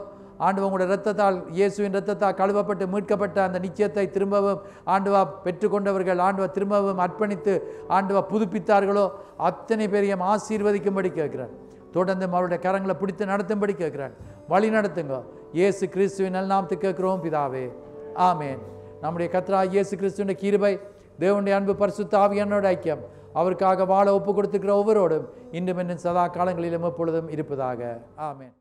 ஆண்டவா உங்களுடைய இரத்தத்தால், இயேசுவின் இரத்தத்தால் கழுவப்பட்டு மீட்கப்பட்ட அந்த நிச்சயத்தை திரும்பவும் ஆண்டவா பெற்றுக்கொண்டவர்கள், ஆண்டவா திரும்பவும் அர்ப்பணித்து ஆண்டவா புதுப்பித்தார்களோ, அத்தனை பேரையும் ஆசீர்வதிக்கும்படி கேட்கிறார். தொடர்ந்து அவருடைய கரங்களை பிடித்து நடத்தும்படி கேட்கிறார். வழி நடத்துங்க. இயேசு கிறிஸ்துவின் நல்நாமத்துக்கு கேட்கிறோம் பிதாவே, ஆமேன். நம்முடைய கர்த்தராகிய இயேசு கிறிஸ்துவின் கிருபை, தேவனுடைய அன்பு, பரிசுத்த ஆவியானவருடைய ஐக்கியம் அவருக்காக வாழ ஒப்பு கொடுத்துக்கிற ஒவ்வொருவரோடும் இன்றும் இன்னும் சதா காலங்களிலும் எப்பொழுதும் இருப்பதாக. ஆமேன்.